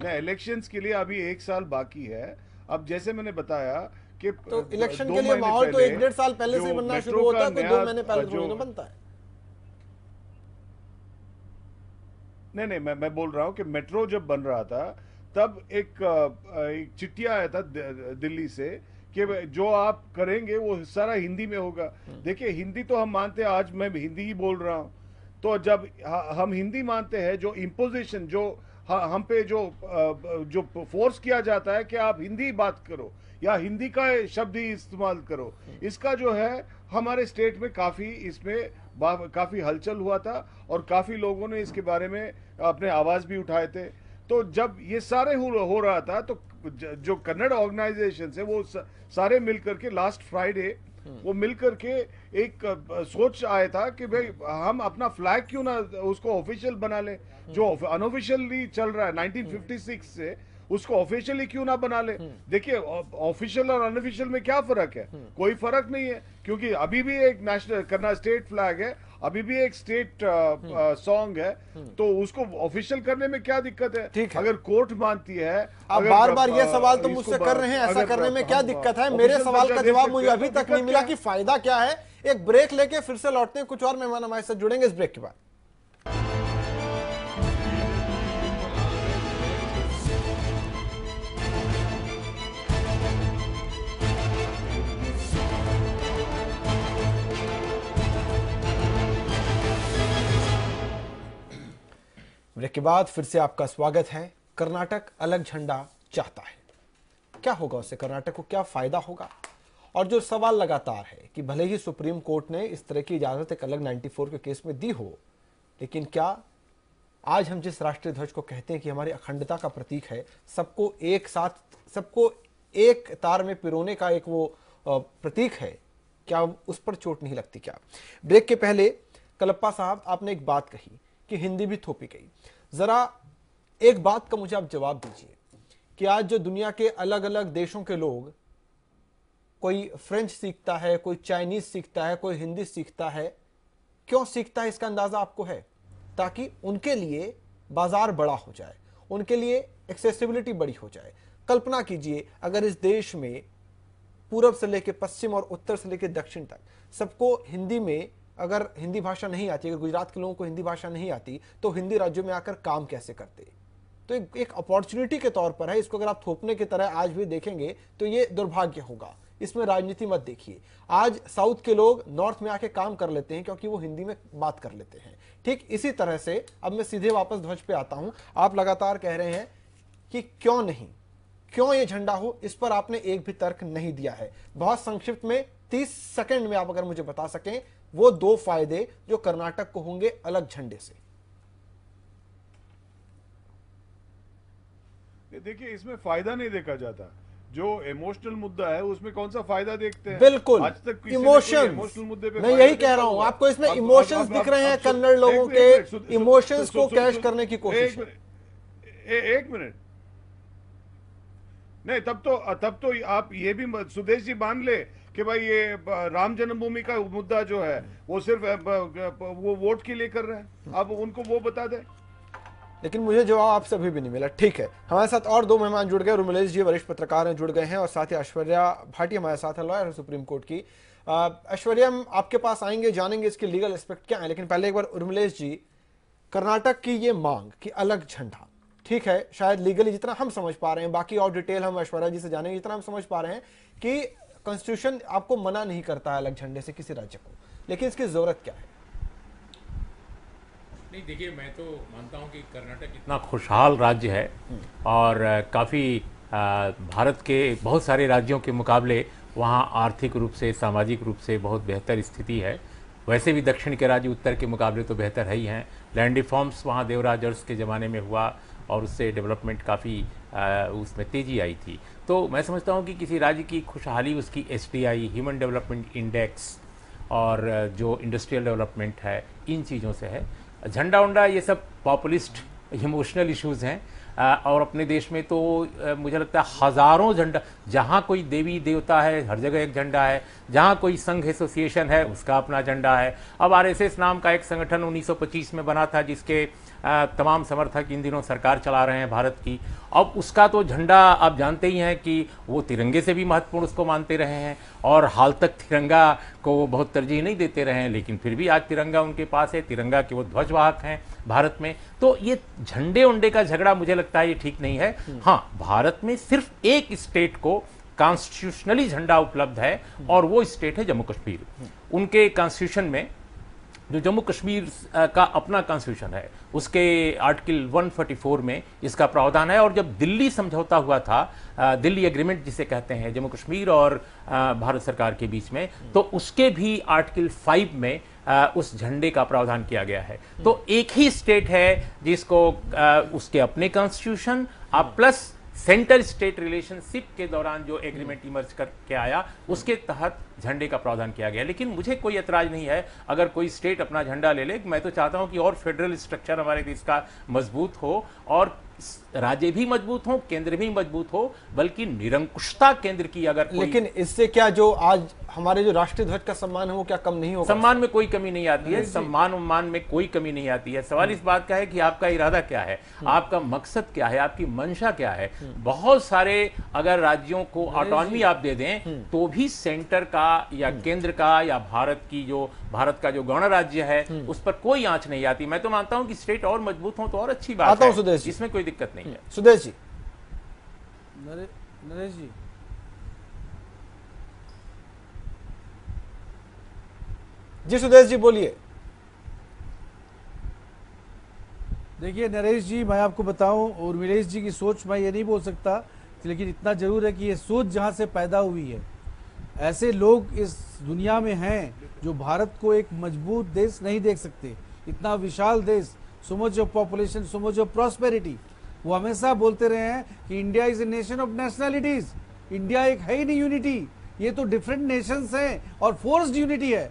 इलेक्शंस के लिए अभी 1 साल बाकी है। अब जैसे मैंने बताया कि तो इलेक्शन के लिए माहौल तो 1-1.5 साल पहले से बनना शुरू होता है, कोई 2 महीने पहले थोड़ी ना बनता है। नहीं, मैं बोल रहा हूं कि मेट्रो जब बन रहा था तब एक चिट्ठी आया था दिल्ली से कि जो आप करेंगे वो सारा हिंदी में होगा। देखिए, हिंदी तो हम मानते हैं, आज मैं हिंदी ही बोल रहा हूं। तो जब हम हिंदी मानते हैं, जो इम्पोजिशन, जो हम पे जो फोर्स किया जाता है कि आप हिंदी बात करो या हिंदी का शब्द ही इस्तेमाल करो, इसका जो है हमारे स्टेट में काफी हलचल हुआ था और काफी लोगों ने इसके बारे में अपने आवाज भी उठाए थे। तो जब ये सारे हो रहा था, तो जो कन्नड़ ऑर्गेनाइजेशन है वो सारे मिलकर के लास्ट फ्राइडे वो मिलकर के एक सोच आया था कि भाई हम अपना फ्लैग क्यों ना उसको ऑफिशियल बना ले। जो अनऑफिशियली चल रहा है 1956 से, उसको ऑफिशियली क्यों ना बना ले। देखिए, ऑफिशियल और अनऑफिशियल में क्या फर्क है? कोई फर्क नहीं है, क्योंकि अभी भी एक नेशनल करना स्टेट फ्लैग है, अभी भी एक स्टेट सॉन्ग है, तो उसको ऑफिशियल करने में क्या दिक्कत है? ठीक है, अगर कोर्ट मानती है। आप बार-बार ये सवाल तो मुझसे कर रहे हैं, ऐसा करने में क्या दिक्कत है? मेरे सवाल का जवाब मुझे अभी तक नहीं मिला कि फायदा क्या है। एक ब्रेक लेके फिर से लौटते हैं, कुछ और मेहमान हमारे साथ जुड़ेंगे इस ब्रेक के बाद। ब्रेक के बाद फिर से आपका स्वागत है। कर्नाटक अलग झंडा चाहता है, क्या होगा उससे? कर्नाटक को क्या फायदा होगा? और जो सवाल लगातार है कि भले ही सुप्रीम कोर्ट ने इस तरह की इजाजत एक अलग 94 के केस में दी हो, लेकिन क्या आज हम जिस राष्ट्रीय ध्वज को कहते हैं कि हमारी अखंडता का प्रतीक है, सबको एक साथ, सबको एक तार में पिरोने का एक वो प्रतीक है, क्या उस पर चोट नहीं लगती? क्या ब्रेक के पहले कलप्पा साहब, आपने एक बात कही कि हिंदी भी थोपी गई। जरा एक बात का मुझे आप जवाब दीजिए कि आज जो दुनिया के अलग अलग देशों के लोग, कोई फ्रेंच सीखता है, कोई चाइनीज सीखता है, कोई हिंदी सीखता है, क्यों सीखता है इसका अंदाजा आपको है? ताकि उनके लिए बाजार बड़ा हो जाए, उनके लिए एक्सेसिबिलिटी बड़ी हो जाए। कल्पना कीजिए अगर इस देश में पूरब से लेकर पश्चिम और उत्तर से लेकर दक्षिण तक सबको हिंदी में, अगर हिंदी भाषा नहीं आती, अगर गुजरात के लोगों को हिंदी भाषा नहीं आती, तो हिंदी राज्यों में आकर काम कैसे करते? तो एक अपॉर्चुनिटी के तौर पर है। इसको अगर आप थोपने की तरह आज भी देखेंगे तो ये दुर्भाग्य होगा। इसमें राजनीति मत देखिए। आज साउथ के लोग नॉर्थ में आके काम कर लेते हैं क्योंकि वो हिंदी में बात कर लेते हैं। ठीक इसी तरह से अब मैं सीधे वापस ध्वज पे आता हूं। आप लगातार कह रहे हैं कि क्यों नहीं, क्यों ये झंडा हो, इस पर आपने एक भी तर्क नहीं दिया है। बहुत संक्षिप्त में 30 सेकंड में आप अगर मुझे बता सकें वो 2 फायदे जो कर्नाटक को होंगे अलग झंडे से। देखिए, इसमें फायदा नहीं देखा जाता। जो इमोशनल मुद्दा है उसमें कौन सा फायदा देखते हैं? बिल्कुल, आज तक इमोशंस, मुद्दे पे मैं यही कह रहा हूं आपको, इसमें इमोशंस दिख रहे हैं कन्नड़ लोगों के, इमोशंस को कैश करने की कोशिश। एक मिनट नहीं, तब तो आप ये भी सुदेश जी मान ले कि भाई ये राम जन्मभूमि का मुद्दा जो है वो सिर्फ वो वोट के लिए कर रहे हैं। अब उनको वो बता दे। लेकिन मुझे जवाब आपसे अभी भी नहीं मिला। ठीक है, हमारे साथ और 2 मेहमान जुड़ गए। रुमिलेश जी वरिष्ठ पत्रकार हैं, जुड़ गए हैं, और साथ ही ऐश्वर्या भाटिया हमारे साथ है, लॉयर सुप्रीम कोर्ट की। ऐश्वर्या, हम आपके पास आएंगे, जानेंगे इसके लीगल एस्पेक्ट क्या है, लेकिन पहले एक बार रुमिलेश जी, कर्नाटक की ये मांग कि अलग झंडा, ठीक है, शायद लीगली जितना हम समझ पा रहे हैं, बाकी और डिटेल हम ऐश्वर्या जी से जानेंगे, जितना हम समझ पा रहे हैं कि कॉन्स्टिट्यूशन आपको मना नहीं करता है अलग झंडे से किसी राज्य को, लेकिन इसकी जरूरत क्या है? नहीं, देखिए, मैं तो मानता हूं कि कर्नाटक इतना खुशहाल राज्य है और काफ़ी भारत के बहुत सारे राज्यों के मुकाबले वहां आर्थिक रूप से, सामाजिक रूप से बहुत बेहतर स्थिति है। वैसे भी दक्षिण के राज्य उत्तर के मुकाबले तो बेहतर है ही हैं। लैंड रिफॉर्म्स वहाँ देवराज अरस के ज़माने में हुआ और उससे डेवलपमेंट काफ़ी उसमें तेज़ी आई थी। तो मैं समझता हूँ कि किसी राज्य की खुशहाली उसकी SDI, ह्यूमन डेवलपमेंट इंडेक्स, और जो इंडस्ट्रियल डेवलपमेंट है, इन चीज़ों से है। झंडा उंडा ये सब पॉपुलिस्ट इमोशनल इश्यूज़ हैं। और अपने देश में तो मुझे लगता है हज़ारों झंडा, जहाँ कोई देवी देवता है हर जगह एक झंडा है, जहाँ कोई संघ एसोसिएशन है उसका अपना झंडा है। अब RSS नाम का एक संगठन 1925 में बना था जिसके तमाम समर्थक इन दिनों सरकार चला रहे हैं भारत की। अब उसका तो झंडा आप जानते ही हैं कि वो तिरंगे से भी महत्वपूर्ण उसको मानते रहे हैं और हाल तक तिरंगा को वो बहुत तरजीह नहीं देते रहे हैं, लेकिन फिर भी आज तिरंगा उनके पास है, तिरंगा के वो ध्वजवाहक हैं भारत में। तो ये झंडे उंडे का झगड़ा मुझे लगता है ये ठीक नहीं है। हाँ, भारत में सिर्फ एक स्टेट को कॉन्स्टिट्यूशनली झंडा उपलब्ध है और वो स्टेट है जम्मू कश्मीर। उनके कॉन्स्टिट्यूशन में, जो जम्मू कश्मीर का अपना कॉन्स्टिट्यूशन है, उसके आर्टिकल 144 में इसका प्रावधान है। और जब दिल्ली समझौता हुआ था, दिल्ली एग्रीमेंट जिसे कहते हैं जम्मू कश्मीर और भारत सरकार के बीच में, तो उसके भी आर्टिकल 5 में उस झंडे का प्रावधान किया गया है। तो एक ही स्टेट है जिसको उसके अपने constitution plus centre state relationship के दौरान जो एग्रीमेंट इमर्ज करके आया उसके तहत झंडे का प्रावधान किया गया। लेकिन मुझे कोई ऐतराज नहीं है अगर कोई स्टेट अपना झंडा ले ले। मैं तो चाहता हूं कि और फेडरल स्ट्रक्चर हमारे देश का मजबूत हो और राज्य भी मजबूत हो, केंद्र भी मजबूत हो, बल्कि निरंकुशता केंद्र की अगर लेकिन इससे क्या जो आज हमारे जो राष्ट्रीय ध्वज का सम्मान है वो क्या कम नहीं होगा? सम्मान में कोई कमी नहीं आती है, सम्मान उम्मान में कोई कमी नहीं आती है। सवाल इस बात का है कि आपका इरादा क्या है, आपका मकसद क्या है, आपकी मंशा क्या है। बहुत सारे अगर राज्यों को ऑटोनॉमी आप दे दें तो भी सेंटर का या केंद्र का या भारत का जो गणराज्य है उस पर कोई आंच नहीं आती। मैं तो मानता हूं कि स्टेट और मजबूत हो तो और अच्छी बात है, इसमें कोई दिक्कत नहीं है। सुदेश जी, नरेश जी, जी सुदेश जी बोलिए। देखिए नरेश जी, मैं आपको बताऊं, और उर्मिलेश जी की सोच मैं ये नहीं बोल सकता, लेकिन इतना जरूर है कि ये सोच जहां से पैदा हुई है, ऐसे लोग इस दुनिया में हैं जो भारत को एक मजबूत देश नहीं देख सकते। इतना विशाल देश, so much of population, so much of prosperity. वो हमेशा बोलते रहे हैं कि India is a nation of nationalities. India एक है ही नहीं यूनिटी, ये तो डिफरेंट नेशंस हैं और फोर्स्ड यूनिटी है।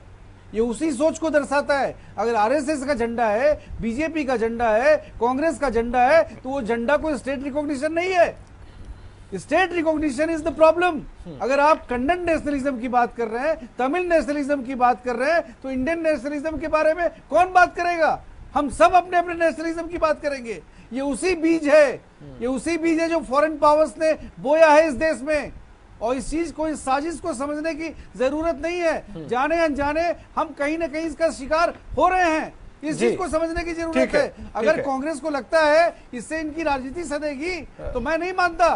ये उसी सोच को दर्शाता है। अगर आरएसएस का झंडा है, बीजेपी का झंडा है, कांग्रेस का झंडा है, तो वो झंडा कोई स्टेट रिकॉग्निशन नहीं है। State recognition is the problem. अगर आप कन्नड़ नेशनलिज्म की बात कर रहे हैं, तमिल नेशनलिज्म की बात कर रहे हैं, तो इंडियन नेशनलिज्म के बारे में कौन बात करेगा? हम सब अपने अपने नेशनलिज्म की बात करेंगे। ये उसी बीज है, ये उसी बीज है जो फॉरेन पावर्स ने बोया है इस देश में, और इस चीज को, इस साजिश को समझने की जरूरत नहीं है। जाने अनजाने हम कहीं ना कहीं इसका शिकार हो रहे हैं, इस चीज को समझने की जरूरत है। अगर कांग्रेस को लगता है इससे इनकी राजनीति सधेगी, तो मैं नहीं मानता।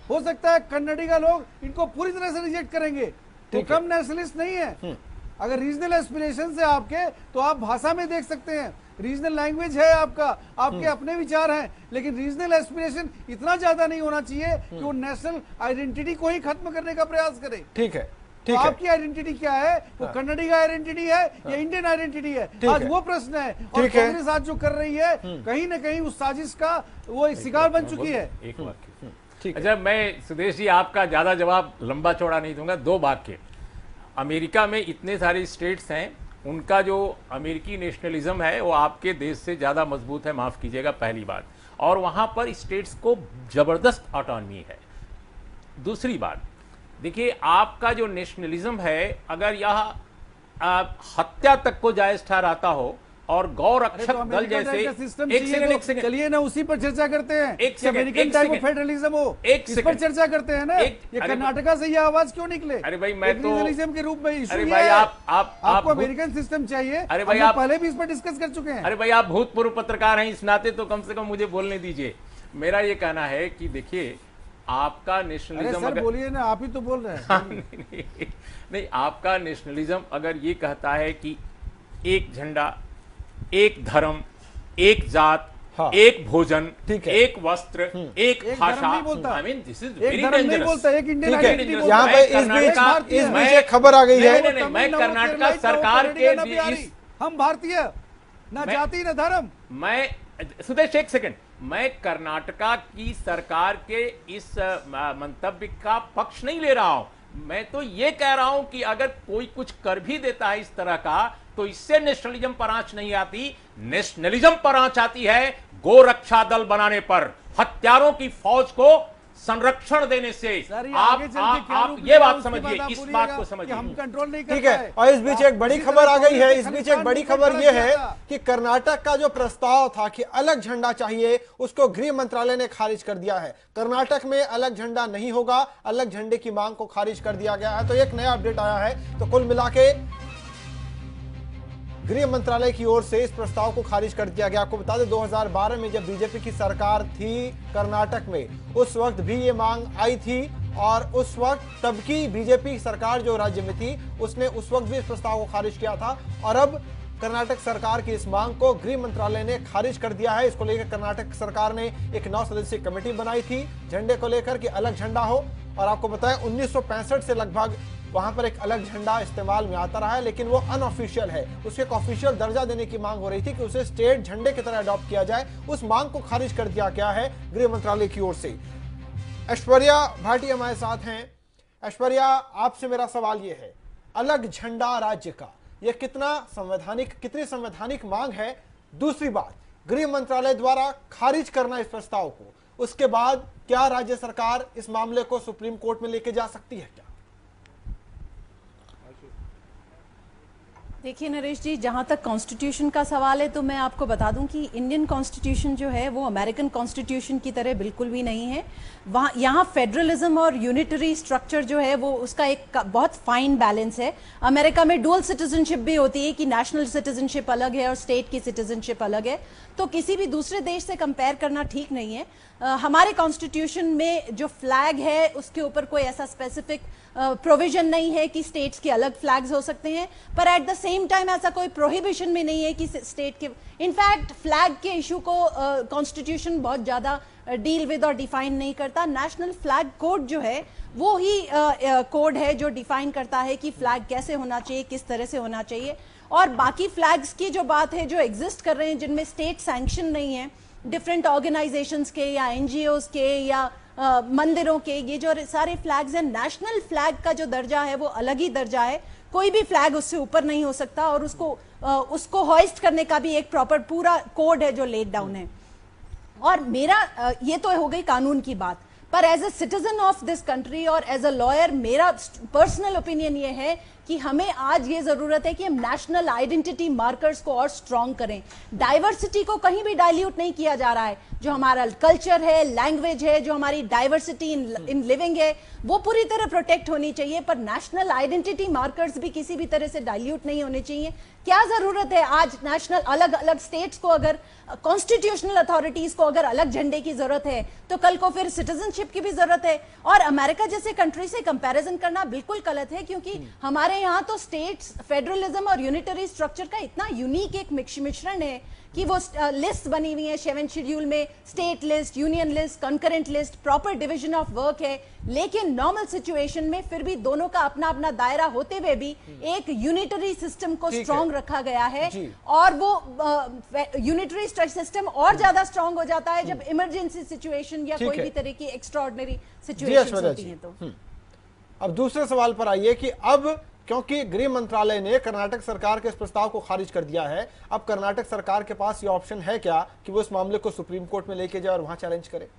हो सकता है कन्नड़ी का लोग इनको पूरी तरह से रिजेक्ट करेंगे, तो कम नेशनलिस्ट नहीं है। अगर रीजनल एस्पिरेशन से आपके, तो आप भाषा में देख सकते हैं, रीजनल लैंग्वेज है आपका, आपके अपने विचार हैं, लेकिन रीजनल एस्पिरेशन इतना ज्यादा नहीं होना चाहिए कि वो नेशनल आइडेंटिटी को ही खत्म करने का प्रयास करे। ठीक है, तो आपकी आइडेंटिटी क्या है? वो कन्नड़ी का आइडेंटिटी है या इंडियन आइडेंटिटी है? आज वो प्रश्न है। और कांग्रेस आज जो कर रही है, कहीं ना कहीं उस साजिश का वो एक शिकार बन चुकी है। एक वाक्य। अच्छा, मैं सुदेश जी आपका ज्यादा जवाब लंबा चौड़ा नहीं दूंगा, 2 वाक्य। अमेरिका में इतने सारे स्टेट्स हैं, उनका जो अमेरिकी नेशनलिज्म है वो आपके देश से ज़्यादा मजबूत है, माफ़ कीजिएगा, पहली बात। और वहाँ पर स्टेट्स को ज़बरदस्त ऑटोनॉमी है। दूसरी बात, देखिए आपका जो नेशनलिज्म है, अगर यह हत्या तक को जायज़ ठहराता हो और गौ रक्षक दल जैसे, एक सेकंड चलिए ना उसी पर चर्चा करते हैं। एक second, American type of federalism हो, इस पर चर्चा करते हैं ना। ये कर्नाटका से ये आवाज क्यों निकले? अरे भाई मैं तो रीजनलिज्म के रूप में इशू। अरे भाई आपको अमेरिकन सिस्टम चाहिए। अरे भाई आप पहले भी इस पर डिस्कस कर चुके हैं। अरे भाई आप भूतपूर्व पत्रकार हैं, इस नाते तो कम से कम मुझे बोलने दीजिए। मेरा ये कहना है कि देखिए आपका नेशनलिज्म, सर बोलिए ना, आप ही तो बोल रहे हैं। नहीं, आपका नेशनलिज्म अगर ये कहता है कि एक झंडा, एक धर्म, एक जात, एक भोजन, एक वस्त्र, एक भाषा, I mean this is very dangerous. यहाँ पे इस बीच एक खबर आ गई है। मैं कर्नाटका सरकार के, हम भारतीय, ना जाति ना धर्म। मैं सुदेश एक सेकंड, मैं कर्नाटका की सरकार के इस मंतव्य का पक्ष नहीं ले रहा हूं। मैं तो ये कह रहा हूं कि अगर कोई कुछ कर भी देता है इस तरह का, तो इससे नेशनलिज्म पर आंच नहीं आती। नेशनलिज्म पर आंच आती है गोरक्षा दल बनाने पर, हत्यारों की फौज को संरक्षण देने से। आप ये बात समझिए, इस बात को समझिए। हम कंट्रोल नहीं कर ठीक है। और इस बीच एक बड़ी खबर आ गई है। इस बीच एक बड़ी खबर यह है कि कर्नाटक का जो प्रस्ताव था कि अलग झंडा चाहिए, उसको गृह मंत्रालय ने खारिज कर दिया है। कर्नाटक में अलग झंडा नहीं होगा, अलग झंडे की मांग को खारिज कर दिया गया है। तो एक नया अपडेट आया है। तो कुल मिला के गृह मंत्रालय की ओर से इस प्रस्ताव को खारिज कर दिया गया। आपको बता दें 2012 में जब बीजेपी की सरकार थी कर्नाटक में, उस वक्त भी ये मांग आई थी और उस वक्त तब की बीजेपी सरकार जो राज्य में थी, उसने उस वक्त भी इस प्रस्ताव को खारिज किया था। और अब कर्नाटक सरकार की इस मांग को गृह मंत्रालय ने खारिज कर दिया है। इसको लेकर कर्नाटक सरकार ने एक 9 सदस्यीय कमेटी बनाई थी झंडे को लेकर कि अलग झंडा हो। और आपको बताएं 1965 से लगभग वहां पर एक अलग झंडा इस्तेमाल में आता रहा है, लेकिन वो अनऑफिशियल है। उसके एक ऑफिशियल दर्जा देने की मांग हो रही थी कि उसे स्टेट झंडे की तरह अडॉप्ट किया जाए। उस मांग को खारिज कर दिया गया है गृह मंत्रालय की ओर से। ऐश्वर्या भाटी हमारे साथ हैं। ऐश्वर्या, आपसे मेरा सवाल ये है, अलग झंडा राज्य का यह कितनी संवैधानिक मांग है? दूसरी बात, गृह मंत्रालय द्वारा खारिज करना इस प्रस्ताव को, उसके बाद क्या राज्य सरकार इस मामले को सुप्रीम कोर्ट में लेके जा सकती है क्या? देखिए नरेश जी, जहाँ तक कॉन्स्टिट्यूशन का सवाल है तो मैं आपको बता दूं कि इंडियन कॉन्स्टिट्यूशन जो है वो अमेरिकन कॉन्स्टिट्यूशन की तरह बिल्कुल भी नहीं है। वहाँ यहाँ फेडरलिज्म और यूनिटरी स्ट्रक्चर जो है वो उसका एक बहुत फाइन बैलेंस है। अमेरिका में डुअल सिटीजनशिप भी होती है कि नेशनल सिटीजनशिप अलग है और स्टेट की सिटीजनशिप अलग है, तो किसी भी दूसरे देश से कंपेयर करना ठीक नहीं है। हमारे कॉन्स्टिट्यूशन में जो फ्लैग है उसके ऊपर कोई ऐसा स्पेसिफिक प्रोविजन नहीं है कि स्टेट्स के अलग फ्लैग्स हो सकते हैं, पर एट द सेम टाइम ऐसा कोई प्रोहिबिशन भी नहीं है कि स्टेट के, इनफैक्ट फ्लैग के इशू को कॉन्स्टिट्यूशन बहुत ज्यादा डील विद और डिफाइन नहीं करता। नेशनल फ्लैग कोड जो है वो ही कोड है जो डिफाइन करता है कि फ्लैग कैसे होना चाहिए, किस तरह से होना चाहिए। और बाकी फ्लैग्स की जो बात है जो एग्जिस्ट कर रहे हैं जिनमें स्टेट सैंक्शन नहीं है, डिफरेंट ऑर्गेनाइजेशंस के या एनजीओज के या मंदिरों के, ये जो सारे फ्लैग्स हैं, नेशनल फ्लैग का जो दर्जा है वो अलग ही दर्जा है, कोई भी फ्लैग उससे ऊपर नहीं हो सकता। और उसको हॉइस्ट करने का भी एक प्रॉपर पूरा कोड है जो लेड डाउन है। और मेरा ये तो हो गई कानून की बात, पर as a citizen of this country और एज अ लॉयर मेरा पर्सनल ओपिनियन ये है कि हमें आज ये जरूरत है कि हम नेशनल आइडेंटिटी मार्कर्स को और स्ट्रॉन्ग करें। डाइवर्सिटी को कहीं भी डाइल्यूट नहीं किया जा रहा है। जो हमारा कल्चर है, लैंग्वेज है, जो हमारी डाइवर्सिटी इन लिविंग है, वो पूरी तरह प्रोटेक्ट होनी चाहिए, पर नेशनल आइडेंटिटी मार्कर्स भी किसी भी तरह से डाइल्यूट नहीं होने चाहिए। क्या जरूरत है आज नेशनल अलग अलग स्टेट्स को, अगर कॉन्स्टिट्यूशनल अथॉरिटीज को अगर अलग झंडे की जरूरत है तो कल को फिर सिटीजनशिप की भी जरूरत है। और अमेरिका जैसे कंट्री से कंपैरिजन करना बिल्कुल गलत है, क्योंकि हमारे यहाँ तो स्टेट्स फेडरलिज्म और यूनिटरी स्ट्रक्चर का इतना यूनिक एक मिश्रण है कि वो लिस्ट बनी हुई है 7th शेड्यूल में, state list, union list, concurrent list, proper division of work है। लेकिन नॉर्मल सिचुएशन में फिर भी दोनों का अपना अपना दायरा होते हुए भी एक यूनिटरी सिस्टम को स्ट्रॉन्ग रखा गया है। और वो यूनिटरी सिस्टम और ज्यादा स्ट्रॉन्ग हो जाता है जब इमरजेंसी सिचुएशन या कोई भी तरह की एक्स्ट्राऑर्डिनरी सिचुएशन होती है। तो अब दूसरे सवाल पर आइए कि अब क्योंकि गृह मंत्रालय ने कर्नाटक सरकार के इस प्रस्ताव को खारिज कर दिया है, अब कर्नाटक सरकार के पास ये ऑप्शन है क्या कि वो इस मामले को सुप्रीम कोर्ट में लेके जाए और वहां चैलेंज करे?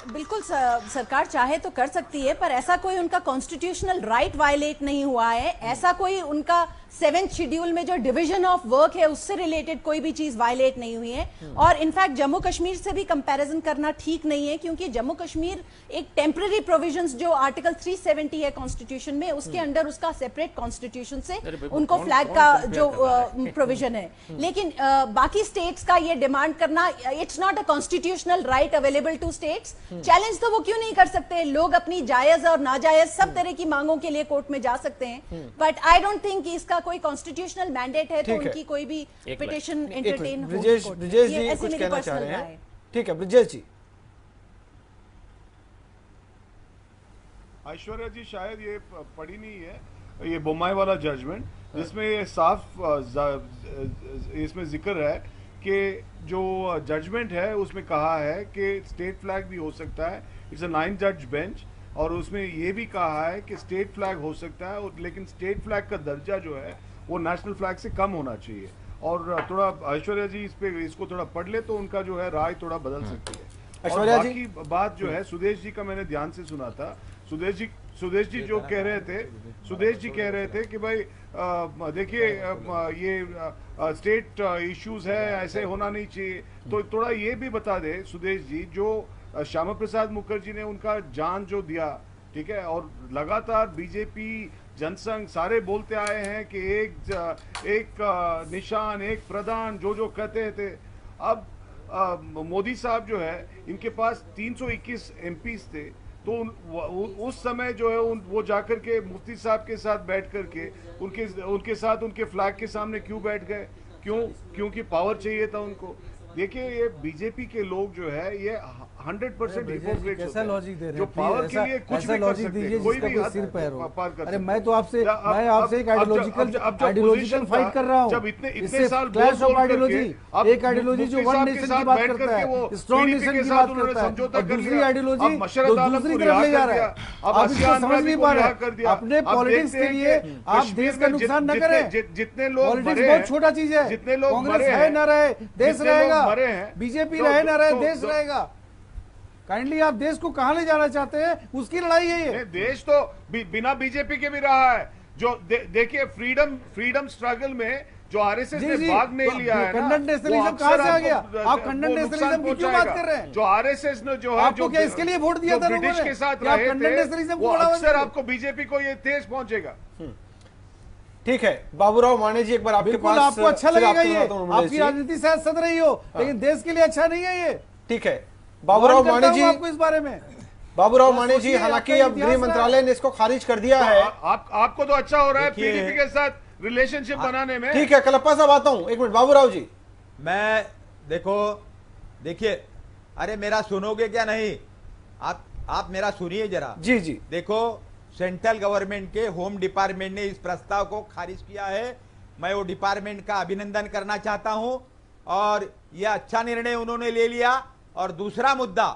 बिल्कुल सरकार चाहे तो कर सकती है, पर ऐसा कोई उनका कॉन्स्टिट्यूशनल राइट वायलेट नहीं हुआ है। ऐसा कोई उनका 7th शेड्यूल में जो डिवीजन ऑफ वर्क है उससे रिलेटेड कोई भी चीज वायलेट नहीं हुई है। और इनफैक्ट जम्मू कश्मीर से भी कंपैरिजन करना ठीक नहीं है, क्योंकि जम्मू कश्मीर एक टेम्पररी प्रोविजंस जो आर्टिकल 370 है कॉन्स्टिट्यूशन में, उसके अंडर उसका सेपरेट कॉन्स्टिट्यूशन से उनको फ्लैग का जो प्रोविजन है। लेकिन बाकी स्टेट्स का ये डिमांड करना, it's not a constitutional right available to states. Challenge तो वो क्यों नहीं कर सकते? लोग अपनी जायज और नाजायज सब तरह की मांगों के लिए कोर्ट में जा सकते हैं, बट आई डोंट थिंक कि इसका कोई कॉन्स्टिट्यूशनल मैंडेट है तो उनकी कोई भी पिटीशन एंटरटेन हो। ब्रिजेश जी कुछ कहना चाह रहे हैं? ठीक है ब्रिजेश जी। ऐश्वर्या जी शायद ये पढ़ी नहीं है ये बोम्माई वाला जजमेंट, जिसमें ये साफ इसमें जिक्र है कि जो जजमेंट है उसमें कहा है कि स्टेट फ्लैग भी हो सकता है। इट्स अ 9 जज बेंच, और उसमें ये भी कहा है कि स्टेट फ्लैग हो सकता है, लेकिन स्टेट फ्लैग का दर्जा जो है वो नेशनल फ्लैग से कम होना चाहिए। और थोड़ा ऐश्वर्या जी इसको थोड़ा पढ़ ले तो उनका जो है राय थोड़ा बदल सकती है। और बाकी बात जो है सुदेश जी का मैंने ध्यान से सुना था। सुदेश जी जो कह रहे थे, सुदेश जी कह रहे थे कि भाई देखिए ये स्टेट इश्यूज है, ऐसे होना नहीं चाहिए। तो थोड़ा ये भी बता दे सुदेश जी, जो श्यामा प्रसाद मुखर्जी ने उनका जान जो दिया, ठीक है, और लगातार बीजेपी जनसंघ सारे बोलते आए हैं कि एक निशान, एक प्रधान, जो कहते थे। अब मोदी साहब जो है इनके पास 321 एमपीज थे, तो उस समय जो है वो जाकर के मुफ्ती साहब के साथ बैठ करके उनके साथ उनके फ्लैग के सामने क्यों बैठ गए? क्योंकि पावर चाहिए था उनको। देखिए ये बीजेपी के लोग जो है ये 100% हिपोक्रेट्स कैसा लॉजिक दे रहे हैं? जो पावर के लिए कुछ भी कर सकते हैं, कोई भी सिर पैर हो। पार कर। अरे मैं तो आपसे एक आइडियोलॉजिकल फाइट कर रहा हूँ। जब इतने साल क्लैश ऑफ आइडियोलॉजी, एक आइडियोलॉजी जो वन नेशन की बात करता है, स्ट्रॉन्ग नेशन की बात करता है, और दूसरी आइडियोलॉजी जो दूसरी तरफ ले जा रहा है। आप इसको समझ नहीं पा रहे। अपने पॉलिटिक्स के लिए आप देश का नुकसान न करें। जितने लोग पॉलिटिक्स बहुत छोटा चीज है। जितने लोग कांग्रेस है न रहे देश रहेगा, बीजेपी रहे न रहे देश रहेगा। काइंडली आप देश को कहां ले जाना चाहते हैं, उसकी लड़ाई है ये। देश तो बिना बीजेपी के भी रहा है। जो देखिए फ्रीडम स्ट्रगल में जो आरएसएस ने भाग नहीं लिया है, खंडन नेशनलिज्म कहां से आ गया? आप खंडन नेशनलिज्म की क्यों बात कर रहे हैं? जो आरएसएस ने जो है आपको क्या इसके लिए वोट दिया था ब्रिटिश के साथ रहे थे, वो अक्सर आपको बीजेपी को ये ठेस पहुंचेगा। ठीक है बाबूराव माने जी, एक बार आपके पास आपको अच्छा लगेगा ये, आपकी राजनीति शायद सद रही हो, लेकिन देश के लिए अच्छा नहीं है ये। ठीक है बाबूराव माने जी, आपको इस बारे में बाबूराव माने जी, हालांकि अब गृह मंत्रालय ने इसको खारिज कर दिया है। आपको तो अच्छा हो रहा है पीडीपी के साथ रिलेशनशिप बनाने में। ठीक है कलप्पा साहब आता हूं, एक मिनट बाबूराव जी। मैं देखिए अरे मेरा सुनोगे क्या? नहीं, आप मेरा सुनिए जरा। जी जी। देखो सेंट्रल गवर्नमेंट के होम डिपार्टमेंट ने इस प्रस्ताव को खारिज किया है। मैं वो डिपार्टमेंट का अभिनंदन करना चाहता हूं, और यह अच्छा निर्णय उन्होंने ले लिया। और दूसरा मुद्दा,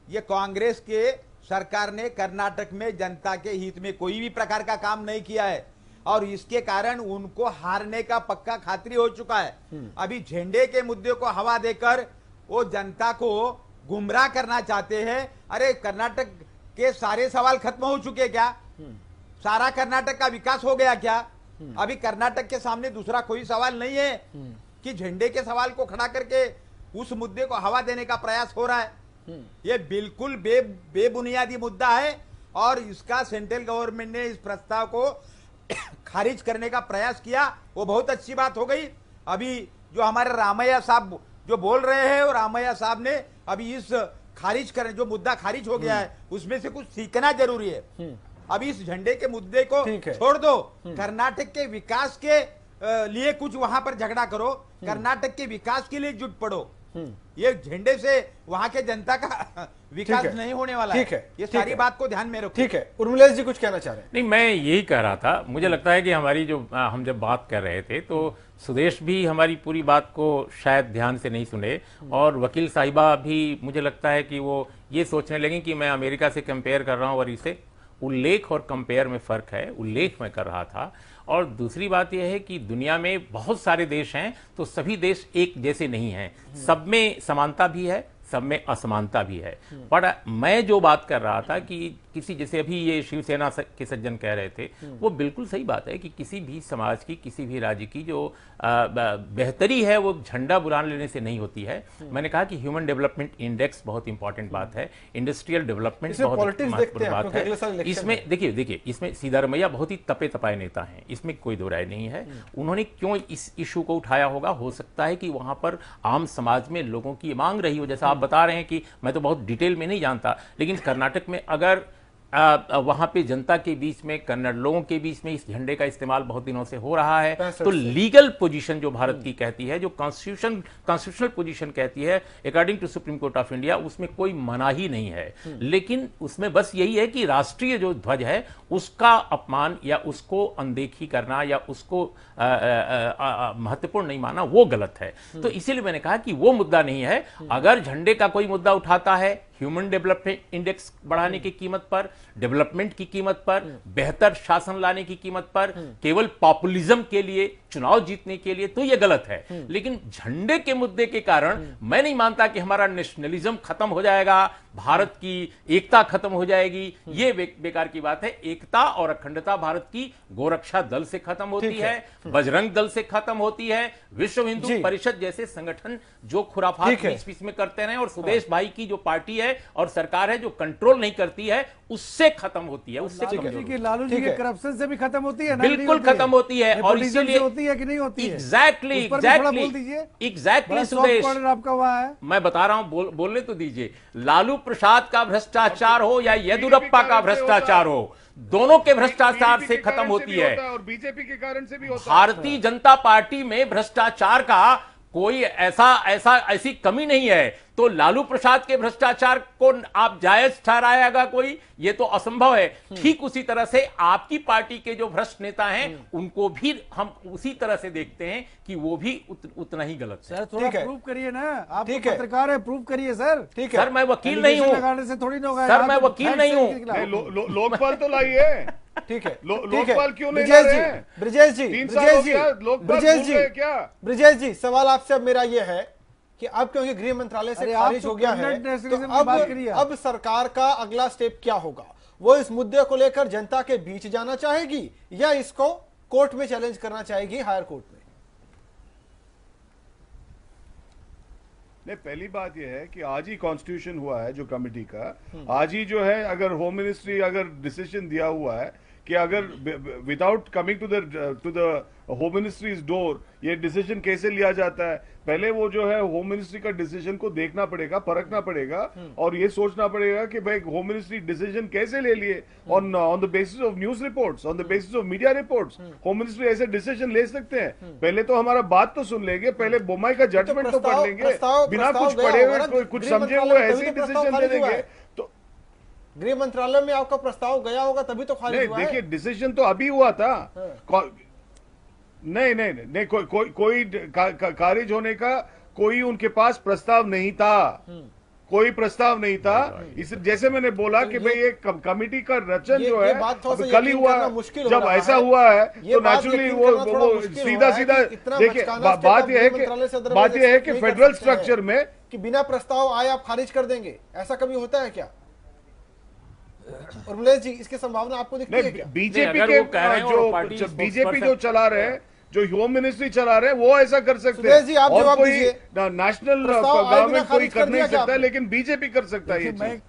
ये कांग्रेस के सरकार ने कर्नाटक में जनता के हित में कोई भी प्रकार का काम नहीं किया है, और इसके कारण उनको हारने का पक्का खातरी हो चुका है। अभी झंडे के मुद्दे को हवा देकर वो जनता को गुमराह करना चाहते हैं। अरे कर्नाटक के सारे सवाल खत्म हो चुके क्या? सारा कर्नाटक का विकास हो गया क्या? अभी कर्नाटक के सामने दूसरा कोई सवाल नहीं है कि झंडे के सवाल को खड़ा करके उस मुद्दे को हवा देने का प्रयास हो रहा है। ये बिल्कुल बेबुनियादी मुद्दा है और इसका सेंट्रल गवर्नमेंट ने इस प्रस्ताव को खारिज करने का प्रयास किया, वो बहुत अच्छी बात हो गई। अभी जो हमारे रामैया साहब जो बोल रहे हैं, और रामैया साहब ने अभी इस खारिज करने जो मुद्दा खारिज हो गया है उसमें से कुछ सीखना जरूरी है। अभी इस झंडे के मुद्दे को छोड़ दो, कर्नाटक के विकास के लिए कुछ वहां पर झगड़ा करो, कर्नाटक के विकास के लिए जुट पड़ो। ये झंडे से वहां के जनता का विकास नहीं होने वाला है। ये सारी बात को ध्यान में रखो। ठीक है, उर्मिलेश जी कुछ कहना चाह रहे हैं? नहीं, मैं यही कह रहा था, मुझे लगता है कि हमारी जो हम जब बात कर रहे थे तो सुदेश भी हमारी पूरी बात को शायद ध्यान से नहीं सुने, और वकील साहिबा भी मुझे लगता है कि वो ये सोचने लगे कि मैं अमेरिका से कंपेयर कर रहा हूँ, और इसे उल्लेख और कंपेयर में फर्क है। उल्लेख में कर रहा था। और दूसरी बात यह है कि दुनिया में बहुत सारे देश हैं, तो सभी देश एक जैसे नहीं हैं, सब में समानता भी है, सब में असमानता भी है। पर मैं जो बात कर रहा था कि किसी, जैसे अभी ये शिवसेना के सज्जन कह रहे थे, वो बिल्कुल सही बात है कि किसी भी समाज की, किसी भी राज्य की जो बेहतरी है वो झंडा बुलाने लेने से नहीं होती है। मैंने कहा कि ह्यूमन डेवलपमेंट इंडेक्स बहुत इंपॉर्टेंट बात है, इंडस्ट्रियल डेवलपमेंट बहुत महत्वपूर्ण बात है। इसमें देखिए इसमें सिद्धारमैया बहुत ही तपे तपाए नेता हैं, इसमें कोई दो राय नहीं है। उन्होंने क्यों इस इशू को उठाया होगा, हो सकता है कि वहां पर आम समाज में लोगों की मांग रही हो, जैसा आप बता रहे हैं कि मैं तो बहुत डिटेल में नहीं जानता, लेकिन कर्नाटक में अगर वहां पे जनता के बीच में, कन्नड़ लोगों के बीच में इस झंडे का इस्तेमाल बहुत दिनों से हो रहा है, तो लीगल पोजीशन जो भारत की कहती है, जो कॉन्स्टिट्यूशनल पोजीशन कहती है according to Supreme Court of India, उसमें कोई मनाही नहीं है। लेकिन उसमें बस यही है कि राष्ट्रीय जो ध्वज है उसका अपमान या उसको अनदेखी करना या उसको महत्वपूर्ण नहीं मानना, वो गलत है। तो इसीलिए मैंने कहा कि वो मुद्दा नहीं है। अगर झंडे का कोई मुद्दा उठाता है ह्यूमन डेवलपमेंट इंडेक्स बढ़ाने की कीमत पर, डेवलपमेंट की कीमत पर, बेहतर शासन लाने की कीमत पर, केवल पॉपुलिज्म के लिए, चुनाव जीतने के लिए, तो यह गलत है। लेकिन झंडे के मुद्दे के कारण मैं नहीं मानता कि हमारा नेशनलिज्म खत्म हो जाएगा, भारत की एकता खत्म हो जाएगी। ये बेकार की बात है। एकता और अखंडता भारत की गोरक्षा दल से खत्म होती है, बजरंग दल से खत्म होती है, विश्व हिंदू परिषद जैसे संगठन जो खुराफात बीच में करते रहे, और सुदेश भाई की जो पार्टी है और सरकार है जो कंट्रोल नहीं करती है, उससे खत्म होती है। उससे लालू जी के करप्शन से भी खत्म होती है, बिल्कुल खत्म होती है। और इसीलिए होती है कि नहीं होती है? एग्जैक्टली सुदेश, आपका वहां है, मैं बता रहा हूं, बोलने तो दीजिए। लालू प्रसाद का भ्रष्टाचार हो या येदियुरप्पा का भ्रष्टाचार हो, दोनों के भ्रष्टाचार से खत्म होती है, और बीजेपी के कारण से भी होता है। भारतीय जनता पार्टी में भ्रष्टाचार का कोई ऐसी कमी नहीं है। तो लालू प्रसाद के भ्रष्टाचार को आप जायज ठहराएगा कोई, ये तो असंभव है। ठीक उसी तरह से आपकी पार्टी के जो भ्रष्ट नेता हैं उनको भी हम उसी तरह से देखते हैं कि वो भी उतना ही गलत है। सर थोड़ा प्रूव करिए ना, आप तो पत्रकार है, प्रूव करिए सर। ठीक है सर, मैं वकील नहीं हूं, लगाने से थोड़ी ना होगा सर, मैं वकील नहीं हूं। लोकपाल तो लाइए। ठीक है, लोकपाल क्यों नहीं ला रहे हैं? ब्रिजेश जी सवाल आपसे अब मेरा ये है कि अब क्योंकि गृह मंत्रालय से खारिज हो गया है, तो अब सरकार का अगला स्टेप क्या होगा? वो इस मुद्दे को लेकर जनता के बीच जाना चाहेगी या इसको कोर्ट में चैलेंज करना चाहेगी, हायर कोर्ट में? नहीं, पहली बात यह है कि आज ही कॉन्स्टिट्यूशन हुआ है जो कमेटी का, आज ही जो है, अगर होम मिनिस्ट्री अगर डिसीजन दिया हुआ है कि अगर without coming to the home ministry's door ये डिसीजन कैसे लिया जाता है, पहले वो जो है होम मिनिस्ट्री का डिसीजन को देखना पड़ेगा, परखना पड़ेगा, और ये सोचना पड़ेगा कि भाई होम मिनिस्ट्री डिसीजन कैसे ले लिए, on the basis of news reports, on the basis of media reports home ministry ऐसे डिसीजन ले सकते हैं। पहले तो हमारा बात तो सुन लेंगे, पहले बोमाई का जजमेंट तो पढ़ लेंगे, बिना कुछ पढ़े हुए कुछ समझे हुए ऐसे ही डिसीजन दे देंगे। तो गृह मंत्रालय में आपका प्रस्ताव गया होगा तभी तो खारिज हुआ है। देखिए डिसीजन तो अभी हुआ था, नहीं कोई खारिज होने का कोई उनके पास प्रस्ताव नहीं था, कोई प्रस्ताव नहीं था। इस जैसे मैंने बोला कि भाई एक कमेटी का रचन जो है कल ही हुआ, जब ऐसा हुआ है तो नेचुरली वो सीधा देखिए बात यह है कि फेडरल स्ट्रक्चर में कि बिना प्रस्ताव आए आप खारिज कर देंगे? ऐसा कभी होता है क्या? और मुलेश जी, इसकी संभावना आपको दिखती है क्या? बीजेपी के जो बीजेपी जो चला रहे हैं, जो होम मिनिस्ट्री चला रहे हैं, वो ऐसा कर सकते हैं। जी, आप जवाब दीजिए। नेशनल गवर्नमेंट कोई कर नहीं सकता है, लेकिन बीजेपी कर सकता है ये चीज।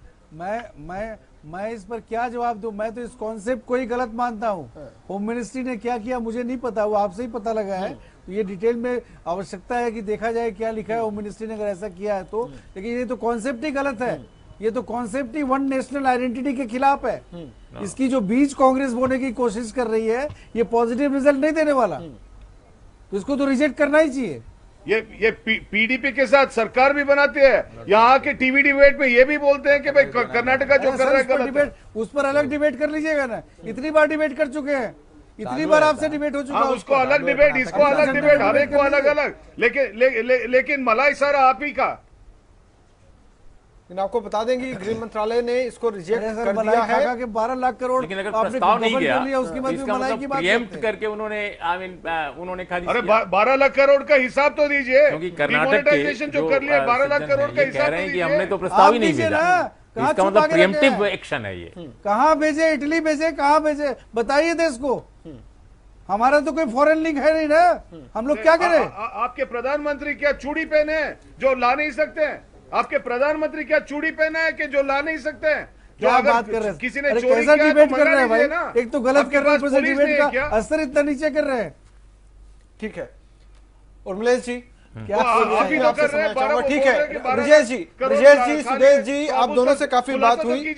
मैं इस पर क्या जवाब दूं? मैं तो इस कॉन्सेप्ट को ही गलत मानता हूं। होम मिनिस्ट्री ने क्या किया मुझे नहीं पता, वो आपसे ही पता लगा है। ये डिटेल में आवश्यकता है कि देखा जाए क्या लिखा है होम मिनिस्ट्री ने, अगर ऐसा किया है तो। लेकिन ये तो कॉन्सेप्ट ही गलत है। ये तो कॉन्सेप्ट ही वन नेशनल आइडेंटिटी के खिलाफ है। इसकी जो बीज कांग्रेस बोने की कोशिश कर रही है, ये पॉजिटिव रिजल्ट नहीं देने वाला, तो इसको तो रिजेक्ट करना ही चाहिए। ये पीडीपी के साथ सरकार भी बनाती है। यहाँ के टीवी डिबेट में ये भी बोलते हैं कि भाई कर्नाटका जो कर रहा है गलत है। उस पर अलग डिबेट कर लीजिएगा ना, इतनी बार डिबेट कर चुके हैं, इतनी बार आपसे डिबेट हो चुका है। उसको अलग डिबेट, इसको अलग डिबेट, हर एक को अलग अलग। लेकिन मलाई सारा आप ही का। आपको बता देंगे गृह मंत्रालय ने इसको रिजेक्ट कर दिया है कि 12 लाख करोड़, लेकिन अगर प्रस्ताव नहीं गया उसके बाद इसका मतलब प्रीएम्प्ट करके उन्होंने खारिज। अरे 12 लाख करोड़ का हिसाब तो दीजिए, क्योंकि कर्नाटक के जो कर लिया 12 लाख करोड़ का हिसाब कह रहे हैं कि हमने तो प्रस्ताव ही नहीं भेजा। इसका मतलब प्रीएम्प्टिव एक्शन है ये। कहाँ भेजे? इटली भेजे? कहाँ भेजे? बताइए देश को। हमारा तो कोई फॉरेन लिंक है नहीं ना, हम लोग क्या करें? आपके प्रधानमंत्री क्या चूड़ी पहने जो ला नहीं सकते हैं? आपके प्रधानमंत्री क्या चूड़ी पहना है कि जो ला नहीं सकते हैं? जो क्या अगर बात कर रहे हैं? किसी ने अरे चोरी कैसा किया डिबेट तो कर रहे हैं भाई? ना। एक तो गलत कर रहे हैं, ऊपर से डिबेट का असर इतना नीचे कर रहे हैं। ठीक है उर्मिलेश जी, क्या अभी तो कर रहे हैं। ठीक है ब्रजेश जी, सुदेश जी, आप दोनों से काफी बात हुई।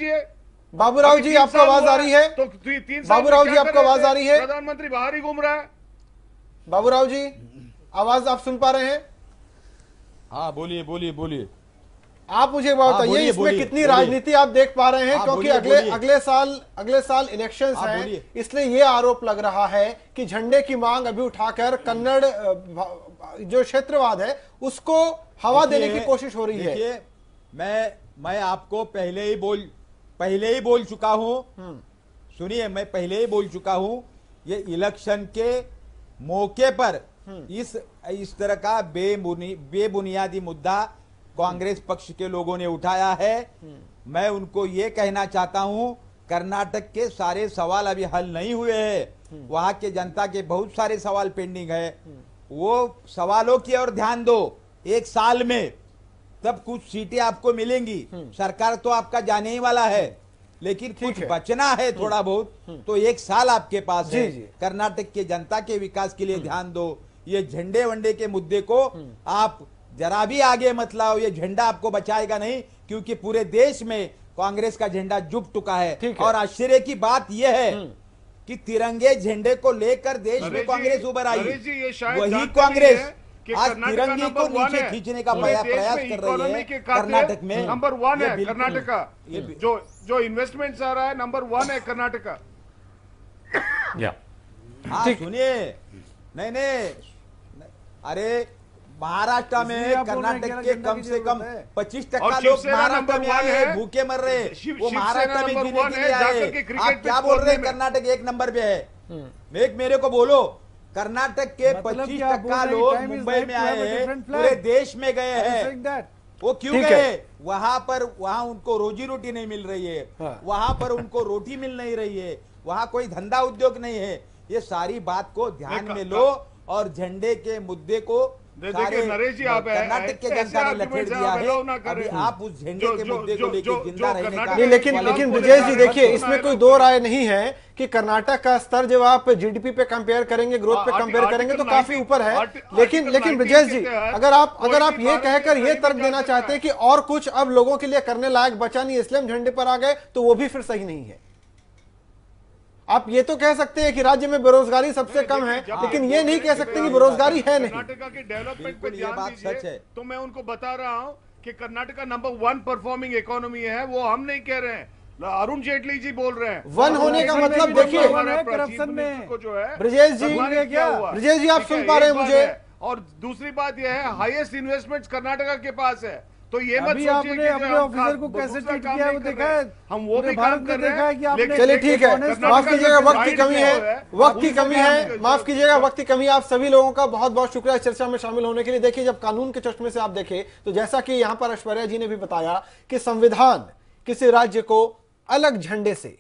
बाबूराव जी, आपको आवाज आ रही है? तो 3 साल बाबूराव जी, आपको आवाज आ रही है? प्रधानमंत्री बाहर ही घूम रहा है। बाबूराव जी, आवाज आप सुन पा रहे हैं? हाँ, बोलिए बोलिए बोलिए। आप मुझे बताइए इसमें कितनी राजनीति आप देख पा रहे हैं? क्योंकि अगले साल इलेक्शंस हैं, इसलिए ये आरोप लग रहा है कि झंडे की मांग अभी उठाकर कन्नड़ जो क्षेत्रवाद है उसको हवा देने की कोशिश हो रही है। मैं आपको पहले ही बोल चुका हूं। सुनिए, मैं पहले ही बोल चुका हूं, ये इलेक्शन के मौके पर इस तरह का बेबुनियादी मुद्दा कांग्रेस पक्ष के लोगों ने उठाया है। मैं उनको ये कहना चाहता हूं, कर्नाटक के सारे सवाल अभी हल नहीं हुए हैं। वहां के जनता के बहुत सारे सवाल पेंडिंग है। वो सवालों की ओर ध्यान दो। 1 साल में तब कुछ सीटें आपको मिलेंगी। सरकार तो आपका जाने ही वाला है, लेकिन कुछ बचना है थोड़ा बहुत। तो 1 साल आपके पास है। कर्नाटक के जनता के विकास के लिए ध्यान दो। ये झंडे वंडे के मुद्दे को आप जरा भी आगे मत लाओ। ये झंडा आपको बचाएगा नहीं, क्योंकि पूरे देश में कांग्रेस का झंडा जुट चुका है। और आश्चर्य की बात यह है कि तिरंगे झंडे को लेकर देश में कांग्रेस उभर आई। वही कांग्रेस आज तिरंगे को नीचे खींचने का प्रयास कर रही है कर्नाटक में। नंबर 1 है कर्नाटका। जो इन्वेस्टमेंट आ रहा है, नंबर 1 है कर्नाटका। सुनिए, नहीं, अरे महाराष्ट्र में कर्नाटक के कम से कम 25% लोग महाराष्ट्र में आए हैं, भूखे मर रहे हैं। वो महाराष्ट्र में जीने के लिए आए। आप क्या बोल रहे हैं? कर्नाटक 1 नंबर पे है। मेरे को बोलो, कर्नाटक के 25% लोग मुंबई में आए हैं, पूरे देश में गए हैं। वो क्यों गए? वहां उनको रोजी रोटी नहीं मिल रही है। वहां पर उनको रोटी मिल नहीं रही है। वहां कोई धंधा उद्योग नहीं है। ये सारी बात को ध्यान में लो और झंडे के मुद्दे को देखिए नरेश जी, आप कर्नाटक के जनता ने लपेट दिया है। अभी आप उस झंडे के मुद्दे को लेकर जिंदा रहने का लेकिन ब्रजेश जी, देखिए इसमें कोई दो राय नहीं है कि कर्नाटक का स्तर जब आप जीडीपी पे कंपेयर करेंगे, ग्रोथ पे कंपेयर करेंगे तो काफी ऊपर है। लेकिन ब्रजेश जी, अगर आप ये कहकर ये तर्क देना चाहते हैं कि और कुछ अब लोगों के लिए करने लायक बचा नहीं, इसलिए हम झंडे पर आ गए, तो वो भी फिर सही नहीं है। आप ये तो कह सकते हैं कि राज्य में बेरोजगारी सबसे कम है, लेकिन ये नहीं कह सकते कि बेरोजगारी है नहीं। कर्नाटका के डेवलपमेंट पे ध्यान दीजिए। तो मैं उनको बता रहा हूं कि कर्नाटका नंबर 1 परफॉर्मिंग इकोनॉमी है। वो हम नहीं कह रहे हैं, अरुण जेटली जी बोल रहे हैं। 1 होने का मतलब देखिए करप्शन में जो है ब्रजेश जी आप सुन पा रहे हैं मुझे? और दूसरी बात यह है, हाईएस्ट इन्वेस्टमेंट कर्नाटका के पास है। तो ये मत अभी सोचिए आपने कि अपने हम ऑफिसर को दूसरा कैसे काम ट्रीट किया है नहीं वो कर देखा रहे है, हैं। हम वो पूरे भी भारत काम में कर रहे देखा है कि हैं आपने लेकिन चलिए ठीक है, कर्नाटका माफ कीजिएगा, का वक्त की divide कमी किया है, हुआ है, वक्त की उसको कमी क्या है, माफ कीजिएगा, वक्त की कमी है। आप सभी लोगों का बहुत बहुत शुक्रिया इस चर्चा में शामिल होने के लिए। देखिए, जब कानून के चश्मे से आप देखें तो जैसा कि यहां पर ऐश्वर्या जी ने भी बताया कि संविधान किसी राज्य को अलग झंडे से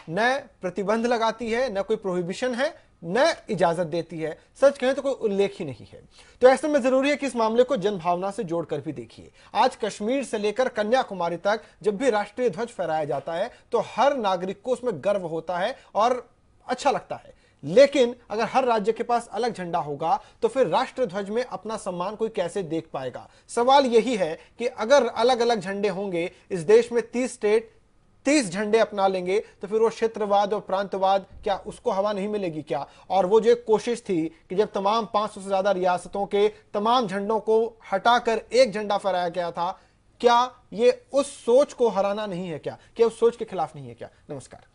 न प्रतिबंध लगाती है, न कोई प्रोहिबिशन है, न इजाजत देती है, सच कहें तो कोई उल्लेख ही नहीं है। तो ऐसे में जरूरी है कि इस मामले को जनभावना से जोड़कर भी देखिए। आज कश्मीर से लेकर कन्याकुमारी तक जब भी राष्ट्रीय ध्वज फहराया जाता है तो हर नागरिक को उसमें गर्व होता है और अच्छा लगता है। लेकिन अगर हर राज्य के पास अलग झंडा होगा तो फिर राष्ट्र ध्वज में अपना सम्मान कोई कैसे देख पाएगा। सवाल यही है कि अगर अलग अलग झंडे होंगे, इस देश में 30 स्टेट 30 झंडे अपना लेंगे तो फिर वो क्षेत्रवाद और प्रांतवाद क्या उसको हवा नहीं मिलेगी क्या? और वो जो एक कोशिश थी कि जब तमाम 500 से ज्यादा रियासतों के तमाम झंडों को हटाकर एक झंडा फहराया गया था, क्या ये उस सोच को हराना नहीं है क्या? क्या उस सोच के खिलाफ नहीं है क्या? नमस्कार।